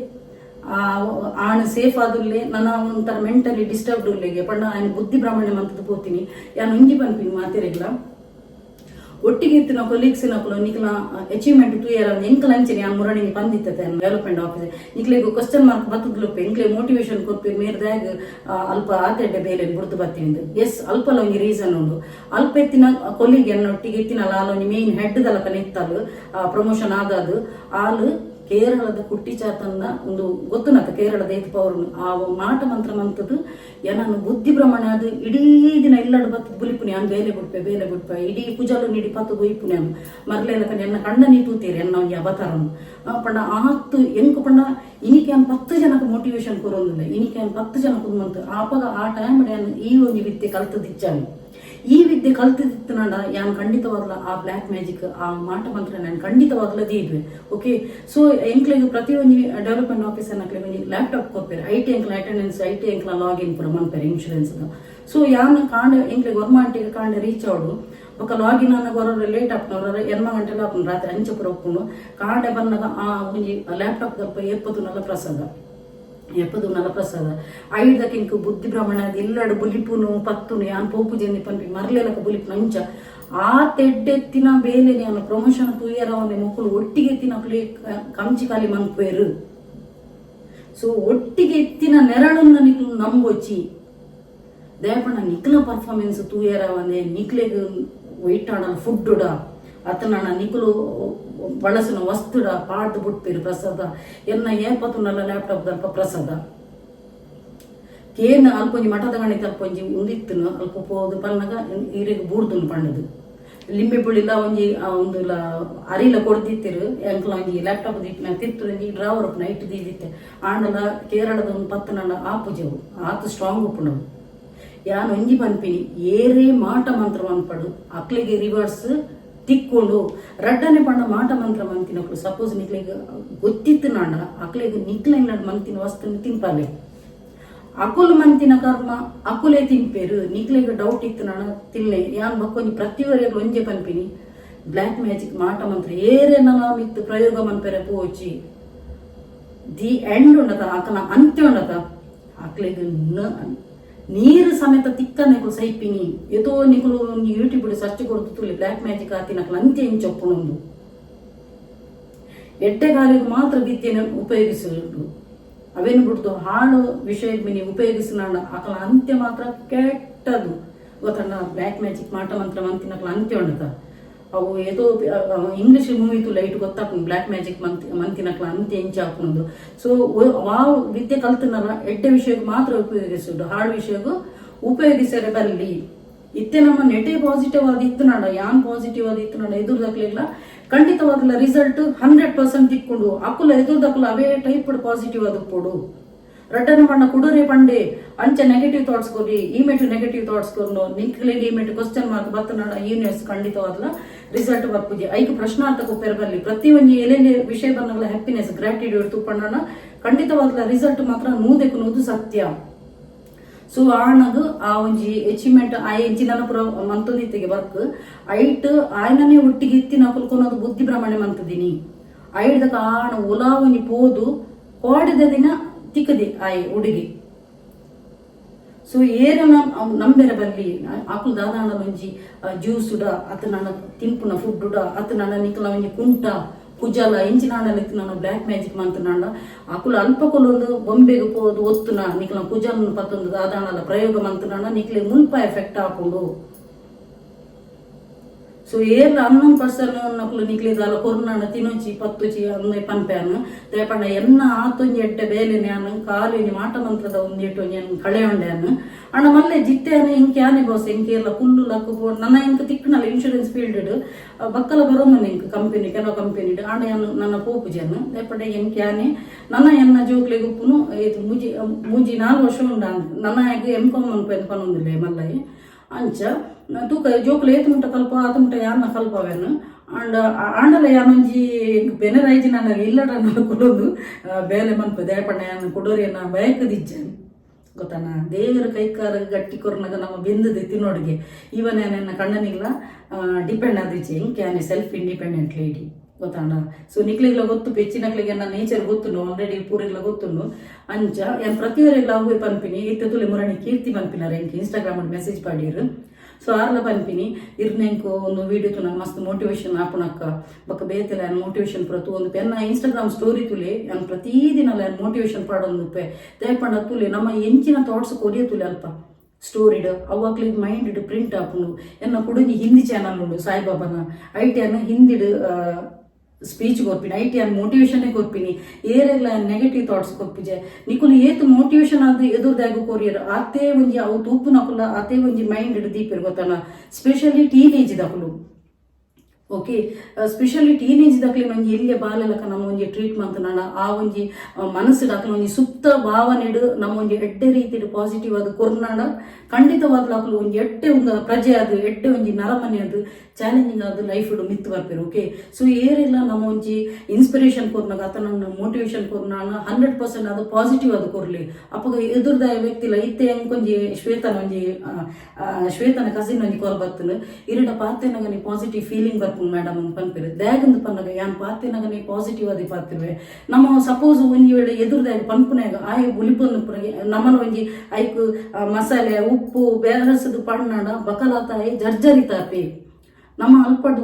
ಆಣ ಸೇಫ್ ಆದುಲ್ಲೆ ನನ್ನ ಒಂಥರ ಮೆಂಟಲಿ ಡಿಸ್ಟರ್ಬ್ಡ್ ಉಲ್ಲೆಗೆ ಪಂಡ ఆయన ಬುದ್ಧಿ ಬ್ರಾಹ್ಮಣ್ಯ ಮಂತದ ಪೋತೀನಿ ಯಾನು ಒಂಜಿ ಪನ್ಪಿನಿ ಮಾತಿರೆಗ್ಲ ಒಟ್ಟಿಗೆ ಇತ್ತಿನ ಕೊಲೀಗ್ಸ್ ನಕಲು ನಿಕ್ಲ ಅಚೀವ್ಮೆಂಟ್ ತೂಯರ ಎಂಕಲ ಅಂಚನೆ ಯಾನ್ ಮುರಣಿಗೆ ಪಂದಿತ್ತೆ ಡೆವಲಪ್ಮೆಂಟ್ ಆಫೀಸ್ ನಿಕ್ಲೆಗ್ ಕ್ವಶನ್ ಮಾರ್ಕ್ ಬತ್ತದ್ಲೊಪ್ಪೆ ಎಂಕ್ಲೆ ಮೋಟಿವೇಶನ್ ಕೊಪ್ಪೆ ಮೇರ್ದಾಗ ಅಲ್ಪ ಆತೆಡ್ಡೆ ಬೇಲೆ ಬುಡ್ದು ಬತ್ತೀನಿ ಎಸ್ ಅಲ್ಪಲ ಒಂಜಿ ರೀಸನ್ ಉಂಡು ಅಲ್ಪ ಎತ್ತಿನ ಕೊಲೀಗ್ ಎನ್ನೊಟ್ಟಿಗೆ ಎತ್ತಿನ ಆಲ್ ಒಂಜಿ ಮೇನ್ ಹೆಡ್ ದಲಕ ನೆತ್ತಲು ಪ್ರಮೋಷನ್ ಆದದು ಆಲ್ ಕೇರಳದ ಕುಟ್ಟಿಚಾತನ್ನ ಒಂದು ಗೊತ್ತುನತ ಕೇರಳದ ಏತ್ ಪೌರ್ ಆ ಮಾಟ ಮಂತ್ರ ಮಂತದ್ದು ನಾನು ಬುದ್ಧಿ ಭ್ರಮಣೆ ಅದು ಇಡೀ ದಿನ ಎಲ್ಲಡು ಬತ್ತು ಬುಲಿಪುನಿ ನಾನು ಬೇಲೆ ಬಿಡ್ಪೆ ಇಡೀ ಕುಜಲು ನೀಡಿ ಪತ್ತು ಬೊಯ್ಪುನಿ ಅನ್ನು ಮರ್ಲೆಲ್ಲ ಎನ್ನ ಕಂಡ ನೀ ತೂತೀರಿ ಎನ್ನ ಒಂಜಿ ಅವತಾರನು ಪಂಡ ಆತ್ತು ಎಂಕು ಪಂಡ ಇನಿಕೆ ಅನ್ 10 ಜನಕ್ಕೆ ಮೋಟಿವೇಶನ್ ಕೊರೊಂದಿಲ್ಲ ಇನಿಕೆ ಅನ್ 10 ಜನ ಕುದ್ಮಂತ ಆಪಗ ಆ ಟೈಮ್ ಈ ಒಂಜಿ ವಿದ್ಯೆ ಕಲ್ತದಿಚ್ಚಾನು ಈ ವಿದ್ಯೆ ಕಲ್ತಿತ್ತು ನಾಡ ಯಾನ್ ಖಂಡಿತವಾಗ್ಲ ಆ ಬ್ಲ್ಯಾಕ್ ಮ್ಯಾಜಿಕ್ ಆ ಮಾಟ ಮಂತ್ರ ನಾನು ಖಂಡಿತವಾಗ್ಲ ದೀದ್ವೆ ಓಕೆ ಸೊ ಎಂಕ್ಲೆಗ್ ಪ್ರತಿಯೊಂದು ಡೆವಲಪ್ಮೆಂಟ್ ಆಫೀಸರ್ ನಕ್ಲೆ ಒಂಜಿ ಲ್ಯಾಪ್ಟಾಪ್ ಕೊಡ್ಪೇರೆ ಐಟಿ ಎಂಕ್ಲ ಅಟೆಂಡೆನ್ಸ್ ಐಟಿ ಎಂಕ್ಲ ಲಾಗಿನ್ ಪುರ ಮನ್ಪೇರೆ ಇನ್ಶೂರೆನ್ಸ್ ಸೊ ಯಾನ್ ಕಾಂಡ ಎಂಕ್ಲೆ ಗೌರ್ಮೆಂಟಿಗೆ ಕಾಂಡ ರೀಚ್ ಆವಡು ಬೊಕ ಲಾಗಿನ್ ಅನ್ನ ಗೊರ ಲೇಟ್ ಆಪ್ನವ್ರ 2 ಗಂಟೆಲ ಆಪುನು ರಾತ್ರಿ 5 ಪುರ ಒಪ್ಪುನು ಕಾಂಡೆ ಬಂದಾಗ ಆ ಒಂಜಿ ಲ್ಯಾಪ್ಟಾಪ್ ದಲ್ಪ 70 ಪ್ರಸಾದ 70 ಪ್ರಸಾದ ಐದಕ್ಕೆ ಇಂಕ ಬುದ್ಧಿ ಬ್ರಾಹ್ಮಣ ಎಲ್ಲಡು ಬುಲಿಪುನು ಪತ್ತುನು ಯಾನ್ ಪೋಪು ಜಂದಿ ಪನ್ಪಿ ಮರ್ಲೆಲಕ ಬುಲಿಪು ನಂಚ ಆ ತೆಡ್ಡೆತ್ತಿನ ಬೇಲೆ ನಾನು ಪ್ರಮೋಷನ್ ತೂಯರವನ್ನೇ ಮಕ್ಕಳು ಒಟ್ಟಿಗೆ ಎತ್ತಿನ ಕಂಚಿ ಖಾಲಿ ಮನ್ಪೇರು ಸೊ ಒಟ್ಟಿಗೆ ಎತ್ತಿನ ನೆರಳನ್ನ ನಿಕ್ಲು ನಂಬೊಚ್ಚಿ ದೇಪಣ್ಣ ನಿಕ್ಲ ಪರ್ಫಾರ್ಮೆನ್ಸ್ ತೂಯರವನ್ನೇ ನಿಕ್ಲೆಗ್ ಒಯ್ಟಾಣ ಫುಡ್ಡುಡ ಅತನ ನಿಕುಲು ಬಳಸಿನ ವಸ್ತುಡ ಪಾಡ್ದು ಬಿಟ್ಪೇರು ಪ್ರಸಾದ ಎನ್ನ ಏಪತ್ತುನಲ್ಲ ಲ್ಯಾಪ್ಟಾಪ್ ದಲ್ಪ ಪ್ರಸಾದ ಕೇನ ಅಲ್ಪೊಂಜಿ ಮಠದ ಗಣಿತ ಅಲ್ಪೊಂಜಿ ಉಂದಿತ್ತನು ಅಲ್ಪ ಪೋದು ಪನ್ನಗ ಇರೆಗ್ ಬೂಡ್ದುನು ಪಂಡದು ಲಿಂಬೆ ಬುಳಿಲ್ಲ ಒಂಜಿ ಒಂದು ಅರಿಲ ಕೊಡ್ದಿತ್ತಿರು ಎಂಕ್ಲ ಒಂಜಿ ಲ್ಯಾಪ್ಟಾಪ್ ದಿಟ್ಟಿನ ತಿತ್ತು ಡ್ರಾವರ್ ನೈಟ್ ದೀದಿತ್ತೆ ಆಂಡಲ ಕೇರಳದ ಒಂದು 10 ನನ್ನ ಆಪುಜವು ಆತು ಸ್ಟ್ರಾಂಗ್ ಉಪ್ಪುಣವು ಯಾನ್ ಒಂಜಿ ಪನ್ಪಿನಿ ಏರೇ ಮಾಟ ಮಂತ್ರ ಅನ್ಪಡು ಅಕ್ಲಿಗೆ ರಿವರ್ಸ್ ತಿಕ್ಕೊಂಡು ರಡ್ಡನೆ ಪಂಡ ಮಾಟ ಮಂತ್ರ ಮಂತಿನಕ್ಲು ಸಪೋಸ್ ನಿಕ್ಲೆಗ್ ಗೊತ್ತಿತ್ತು ನಾಡ ಅಕ್ಲೆಗ್ ನಿಕ್ಲೆಗ್ ಮಂತಿನ ವಸ್ತು ತಿನ್ಪಾಲೆ ಅಕುಲು ಮಂತಿನ ಕರ್ಮ ಅಕುಲೆ ತಿನ್ಪೇರು ನಿಕ್ಲೆಗ್ ಡೌಟ್ ಇತ್ತು ನಾಡ ತಿನ್ಲೆ ಯಾನ್ ಬಕ್ಕೊಂಜಿ ಪ್ರತಿವರೆಗೂ ಒಂಜೆ ಪನ್ಪಿನಿ ಬ್ಲ್ಯಾಕ್ ಮ್ಯಾಜಿಕ್ ಮಾಟ ಮಂತ್ರ ಏರೆ ಮಿತ್ತು ಪ್ರಯೋಗ ಮನ್ಪೆರೆ ಪೋಚಿ ದಿ ಎಂಡ್ ಉಂಡತ ಆಕನ ಅಂತ್ಯ ಉಂಡತ ಅಕ್ಲೆಗ್ ನೀರು ಸಮೇತ ತಿಕ್ಕನೆಗಳು ಸೈಪಿನಿ ಎತೋ ನಿಕುಲು ಯೂಟ್ಯೂಬ್ ಸರ್ಚ್ ಕೊಡ್ತು ಬ್ಲ್ಯಾಕ್ ಮ್ಯಾಜಿಕ್ ಆತಿನಕ್ಲು ಅಂತ್ಯ ಇಂಚೊಪ್ಪುಣೊಂದು ಎಡ್ಡೆಗಾಲಿಗೆ ಮಾತ್ರ ವಿದ್ಯೆನ ಉಪಯೋಗಿಸುವುದು ಅವೇನು ಬಿಡ್ತು ಹಾಳು ವಿಷಯ ಮಿನಿ ಉಪಯೋಗಿಸಿನ ಅಕಲ ಅಂತ್ಯ ಮಾತ್ರ ಕೆಟ್ಟದು ಗೊತ್ತಣ್ಣ ಬ್ಲ್ಯಾಕ್ ಮ್ಯಾಜಿಕ್ ಮಾಟ ಮಂತ್ರ ಮಂತಿನಕ್ಲ ಅಂತ್ಯ ಉಂಡತ ಅವು ಏದೋ ಇಂಗ್ಲಿಷ್ ಮೂವಿ ತು ಲೈಟ್ ಗೊತ್ತಾಪುನು ಬ್ಲ್ಯಾಕ್ ಮ್ಯಾಜಿಕ್ ಮಂತಿನಕ್ಲ ಅಂತ್ಯ ಇಂಚ ಹಾಕುದು ಸೊ ಆ ವಿದ್ಯೆ ಕಲ್ತನಲ್ಲ ಎಡ್ಡೆ ವಿಷಯಕ್ಕೆ ಮಾತ್ರ ಉಪಯೋಗಿಸುದು ಹಾಳು ವಿಷಯಕ್ಕೂ ಉಪಯೋಗಿಸರೆ ಬರಲಿ ಇತ್ತೆ ನಮ್ಮ ನೆಟೆ ಪಾಸಿಟಿವ್ ಆದ ಇತ್ತು ನಾಡ ಯಾನ್ ಪಾಸಿಟಿವ್ ಆದ ಇತ್ತು ನಾಡ ಎದುರ್ದಾಗ್ಲಿಲ್ಲ ಖಂಡಿತವಾಗಲ್ಲ ರಿಸಲ್ಟ್ 100% ತಿಕ್ಕೊಂಡು ಅಕ್ಕುಲ ಎದುರ್ದಕ್ಕುಲ ಅವೇ ಟೈಪ್ ಪಾಸಿಟಿವ್ ಆದ ಕೊಡು ರಡ್ಡನ ಪಂಡ ಕುಡುರೆ ಪಂಡೆ ಅಂಚ ನೆಗೆಟಿವ್ ಥಾಟ್ಸ್ ಕೊರಿ ಇಮೇಟ್ ನೆಗೆಟಿವ್ ಥಾಟ್ಸ್ ಕೊರ್ನು ನಿಕ್ಲೆಗ್ ಇಮೇಟ್ ಕ್ವಶನ್ ಮಾರ್ಕ್ ಬತ್ತನಾಡ ಯೂನಿವರ್ಸ್ ಖಂಡಿತವಾಗಲ್ಲ ರಿಸಲ್ಟ್ ಬರ್ಪುಜಿ ಐಕ್ ಪ್ರಶ್ನಾರ್ಥಕ ಪೆರಬಲ್ಲಿ ಪ್ರತಿ ಒಂಜಿ ಎಲೆಲೆ ವಿಷಯ ಬಂದಾಗಲ ಹ್ಯಾಪಿನೆಸ್ ಗ್ರಾಟಿಟ್ಯೂಡ್ ತುಪ್ಪಣ್ಣ ಖಂಡಿತವಾಗಲ್ಲ ರಿಸಲ್ಟ್ ಮಾತ್ರ ನೂದೆಕು ಸತ್ಯ ಸೊ ಆನಗ ಆ ಒಂಜಿ ಅಚೀವ್ಮೆಂಟ್ ಆ ಎಂಚಿನ ಪುರ ಮಂತೊಂದಿತ್ತಿಗೆ ವರ್ಕ್ ಐಟ್ ಆಯ್ನನೇ ಒಟ್ಟಿಗೆ ಇತ್ತಿನ ಕೊಲ್ಕೊನೋದು ಬುದ್ಧಿ ಭ್ರಮಣೆ ಮಂತದಿನಿ ಐಡ್ದಕ ಆಣ ಒಲಾ ಒಂಜಿ ಪೋದು ಕೋಡಿದ ದಿನ ತಿಕ್ಕದಿ ಆಯ್ ಹುಡುಗಿ ಸೊ ಏರ ನಂಬೆರ ಬಲ್ಲಿ ಆಕುಲ್ ದಾದಾಂಡ ಒಂಜಿ ಜ್ಯೂಸ್ ಉಡ ಅತ ನನ್ನ ತಿಂಪುನ ಫುಡ್ ಉಡ ಅತ ನನ್ನ ನಿಕ್ಲ ಒಂಜಿ ಕುಂಟ ಕುಜಲ ಎಂಚಿನಾಂಡಲ ಇತ್ತು ನಾನು ಬ್ಲ್ಯಾಕ್ ಮ್ಯಾಜಿಕ್ ಮಂತನಾಂಡ ಅಕುಲು ಅಲ್ಪಕುಲೊಂದು ಬೊಂಬೆಗೆ ಪೋದು ಒತ್ತುನ ನಿಕ್ಲ ಕುಜಲ್ನ ಪತ್ತೊಂದು ದಾದಾಣಲ ಪ್ರಯೋಗ ಮಂತನಾಂಡ ನಿಕ್ಲೆ ಮುಲ್ಪ ಎಫೆಕ್ಟ್ ಹಾಕೊಂಡು ಸೊ ಏರ್ಲ 11% ನಕಲು ನಿಕ್ಲಿದಾಲ ಕೊರ್ನಾಣ ತಿನೊಂಚಿ ಪತ್ತುಚಿ ಅಂದೆ ಪನ್ಪ್ಯಾನು ದೇಪಂಡ ಎನ್ನ ಆತೊಂಜಿ ಎಡ್ಡೆ ಬೇಲೆನ್ಯಾನು ಕಾಲಿನಿ ಮಾಟ ಮಂತ್ರದ ಒಂದೇಟೊಂಜಿ ಕಳೆ ಉಂಡ್ಯಾನು ಅಣ್ಣ ಮಲ್ಲೆ ಜಿತ್ತೇನೆ ಇಂಕೆ ಆನೆ ಬಾಸ್ ಎಂಕೇರ್ಲ ಫುಲ್ಲು ಲಕ್ಕು ನನ್ನ ಇಂಕ ತಿಕ್ಕನಲ್ಲ ಇನ್ಶೂರೆನ್ಸ್ ಫೀಲ್ಡ್ ಬಕ್ಕಲ ಬರೋದು ಇಂಕ ಕಂಪನಿ ಕೆಲವು ಕಂಪನಿ ಆಂಡ ನನ್ನ ಪೋಪುಜನು ದೇಪಂಡ ಎಂಕೆ ಆನೆ ನನ್ನ ಎನ್ನ ಜೋಕ್ಲೆಗೆ ಉಪ್ಪುನು ಮೂಜಿ 4 ವರ್ಷ ಉಂಡ ನನ್ನ ಎಂ.ಕಾಮ್ ಅನ್ಪೇದು ಪನ್ನೊಂದಿಲ್ಲ ಮಲ್ಲೈ ಅಂಚ ತೂಕ ಜೋಕ್ಲು ಏತು ಮುಟ್ಟ ಕಲ್ಪ ಅದು ಮುಟ್ಟ ಯಾರನ್ನ ಕಲ್ಪವೇನು ಅಂಡ್ ಆಂಡಲ ಯಾನೊಂಜಿ ಬೆನರೈಜಿ ನನಗೆ ಇಲ್ಲಡ ಕೊಡೋದು ಬೇಲೆ ಮನ್ಪ ದೇಪಣ್ಣ ಯಾನ ಕೊಡೋರಿ ನಾ ಬಯಕದಿಜ್ಜೆ ಗೊತ್ತಾನ ದೇವರ ಕೈಕಾರ ಗಟ್ಟಿ ಕೊರ್ನಾಗ ನಮ್ಮ ಬೆಂದದೆ ತಿನ್ನೋಡಿಗೆ ಇವನೇನ ಕಣ್ಣನಿಲ್ಲ ಡಿಪೆಂಡ್ ಆದಿಚ್ಚೆ ಇಂಕ್ಯಾನೆ ಸೆಲ್ಫ್ ಇಂಡಿಪೆಂಡೆಂಟ್ ಲೇಡಿ ಗೊತ್ತಾಂಡ ಸೊ ನಿಕ್ಲಿಗ್ಲ ಗೊತ್ತು ಪೆಚ್ಚಿನಕ್ಲಿಗೆ ನನ್ನ ನೇಚರ್ ಗೊತ್ತುಂಡು ಆಲ್ರೆಡಿ ಪೂರಿಗ್ಲ ಗೊತ್ತುಂಡು ಅಂಚ ಏನು ಪ್ರತಿಯೊರಿಗ್ಲ ಹೋಗಿ ಪನ್ಪಿನಿ ಇತ್ತೆ ತುಲೆ ಮುರಣಿ ಕೀರ್ತಿ ಪನ್ಪಿನಾರ ಎಂಕಿ ಇನ್ಸ್ಟಾಗ್ರಾಮ್ ಮೆಸೇಜ್ ಪಾಡಿರು ಸೊ ಆರ್ಲ ಪನ್ಪಿನಿ ಇರ್ನೆಂಕು ಒಂದು ವಿಡಿಯೋ ತುನ ಮಸ್ತ್ ಮೋಟಿವೇಶನ್ ಆಪುನಕ್ಕ ಬಕ್ಕ ಬೇತೆಲ್ಲ ಏನು ಮೋಟಿವೇಶನ್ ಪ್ರತು ಒಂದು ಪೆನ್ನ ಇನ್ಸ್ಟಾಗ್ರಾಮ್ ಸ್ಟೋರಿ ತುಲೆ ನಾನು ಪ್ರತಿದಿನ ಏನು ಮೋಟಿವೇಶನ್ ಪಾಡೊಂದು ಪೆ ದೇಪಂಡ ತುಲೆ ನಮ್ಮ ಎಂಚಿನ ಥಾಟ್ಸ್ ಕೊರಿಯ ತುಲೆ ಅಲ್ಪ ಸ್ಟೋರಿಡ್ ಅವಾಗ್ಲಿ ಮೈಂಡ್ ಪ್ರಿಂಟ್ ಆಪುಂಡು ಎನ್ನ ಕುಡುಂಜಿ ಹಿಂದಿ ಚಾನಲ್ ಉಂಡು ಸಾಯಿಬಾಬಾನ ಐಟಿಯನ್ನು ಹಿಂದಿಡ್ ಸ್ಪೀಚ್ ಕೊರ್ಪಿನಿ ಐಟಿ ಅನ್ ಮೋಟಿವೇಶನ್ನೇ ಕೊರ್ಪಿನಿ ಏರೆಲ್ಲ ನೆಗೆಟಿವ್ ಥಾಟ್ಸ್ ಕೊರ್ಪಿಜೆ ನಿಕುಲು ಏತು ಮೋಟಿವೇಶನ್ ಆದ ಎದುರ್ದಾಗ ಕೊರಿಯರ್ ಆತೇ ಒಂಜಿ ಅವು ತೂಪು ನಕುಲ ಆತೇ ಒಂಜಿ ಮೈಂಡ್ ದೀಪಿರ್ ಗೊತ್ತಾನ ಸ್ಪೆಷಲಿ ಟೀನೇಜ್ ದಕುಲು ಓಕೆ ಸ್ಪೆಷಲಿ ಟೀನೇಜ್ ದಕ್ಲೆ ಒಂಜಿ ಎಲ್ಲಿಯ ಬಾಲೆಲಕ ನಮ್ಮ ಒಂಜಿ ಟ್ರೀಟ್ಮೆಂಟ್ ನಾಡ ಆ ಒಂಜಿ ಮನಸ್ಸು ದಾಖಲೆ ಒಂಜಿ ಸುಪ್ತ ಭಾವನೆಡು ನಮ್ಮ ಒಂಜಿ ಎಡ್ಡೆ ರೀತಿಡು ಪಾಸಿಟಿವ್ ಅದು ಕೊರ್ನಾಡ ಖಂಡಿತವಾದ ಲಾಕಲು ಒಂಜಿ ಎಡ್ಡೆ ಒಂದು ಪ್ರಜೆ ಅದು ಎಡ್ಡೆ ಒಂಜಿ ನರಮನೆ ಅದು ಚಾಲೆಂಜಿಂಗ್ ಅದು ಲೈಫ್ ಮಿತ್ತು ಬರ್ಪೇರು ಓಕೆ ಸೊ ಏರೆಲ್ಲ ನಮ್ಮ ಒಂಜಿ ಇನ್ಸ್ಪಿರೇಷನ್ ಕೊರ್ನಾಗ ಆತನ ಮೋಟಿವೇಶನ್ ಕೊರ್ನಾಣ 100% ಅದು ಪಾಸಿಟಿವ್ ಅದು ಕೊರ್ಲಿ ಅಪ್ಪಗ ಎದುರ್ದ ವ್ಯಕ್ತಿಲ ಇತ್ತೆ ಒಂಜಿ ಶ್ವೇತನ ಕಸಿನ್ ಒಂಜಿ ಕೊರ ಬರ್ತನು ಇರಡ ಪಾತೆನಗನಿ ಪಾಸಿಟಿವ್ ಫೀಲಿಂಗ್ ಬರ್ಪುಂಡು ಮೇಡಮ್ ಅಂತ ಪನ್ಪಿರು ದ್ಯಾಗಂದು ಪನ್ನಗ ಯಾನ್ ಪಾತೆನಗನಿ ಪಾಸಿಟಿವ್ ಅದೇ ಪಾತಿರುವೆ ನಮ್ಮ ಸಪೋಸ್ ಒಂಜಿ ವೇಳೆ ಎದುರ್ದಾಗ ಪನ್ಪುನಾಗ ಆಯ್ ಉಲಿಪೊಂದು ನಮ್ಮನ ಒಂಜಿ ಐಕು ಮಸಾಲೆ ಉಪ್ಪು ಬೇರಸದು ಪಣ್ಣಾಡ ಬಕಲಾತಾಯಿ ಜರ್ಜರಿತಾಪಿ ನಮ್ಮ ಅಲ್ಪಡು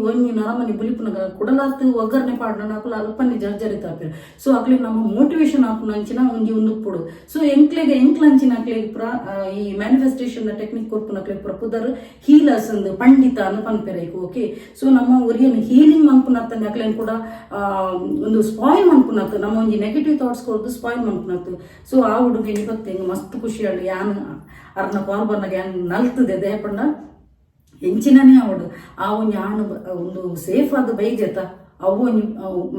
ಒಂಜಿ ನರಮನಿ ಬುಲಿಪುನಗ ಕುಡಲಾತು ಒಗ್ಗರಣೆ ಪಾಡ್ನ ಅಕುಲ ಅಲ್ಪನಿ ಜರ್ಜರಿತಾಪಿ ಸೊ ಅಕ್ಲಿ ನಮ್ಮ ಮೋಟಿವೇಶನ್ ಆಪುನ ಅಂಚಿನ ಒಂಜಿ ಉಂದುಪ್ಪುಡು ಸೊ ಎಂಕ್ಲಂಚಿನ ಅಕ್ಲಿಗೆ ಪುರ ಈ ಮ್ಯಾನಿಫೆಸ್ಟೇಷನ್ ಟೆಕ್ನಿಕ್ ಕೊರ್ಪುನ ಅಕ್ಲಿಗೆ ಪುರ ಪುದರ್ ಹೀಲರ್ಸ್ ಅಂದು ಪಂಡಿತ ಅನ್ನು ಪನ್ಪೆರೈಕು ಓಕೆ ಸೊ ನಮ್ಮ ಒರಿಯನ್ನು ಹೀಲಿಂಗ್ ಮನ್ಪುನತ್ತಂಗೆ ಅಕ್ಲೇನು ಕೂಡ ಒಂದು ಸ್ಪಾಯ್ಲ್ ಮನ್ಪುನತ್ತು ನಮ್ಮ ಒಂಜಿ ನೆಗೆಟಿವ್ ಥಾಟ್ಸ್ ಕೊರ್ದು ಸ್ಪಾಯ್ಲ್ ಮನ್ಪುನತ್ತು ಸೊ ಆ ಹುಡುಗಿ ಇವತ್ತು ಮಸ್ತ್ ಖುಷಿಯಾಳು ಯಾನ್ ಅರ್ನ ಕಾಲ್ ಬಂದಾಗ ಯಾನ್ ನಲ್ತದೆ ದೇಪಣ್ಣ ಎಂಚಿನೇ ಅವಡು ಆ ಒಂಜಿ ಆಣು ಒಂದು ಸೇಫ್ ಆದ ಬೈಜೆತ ಅವು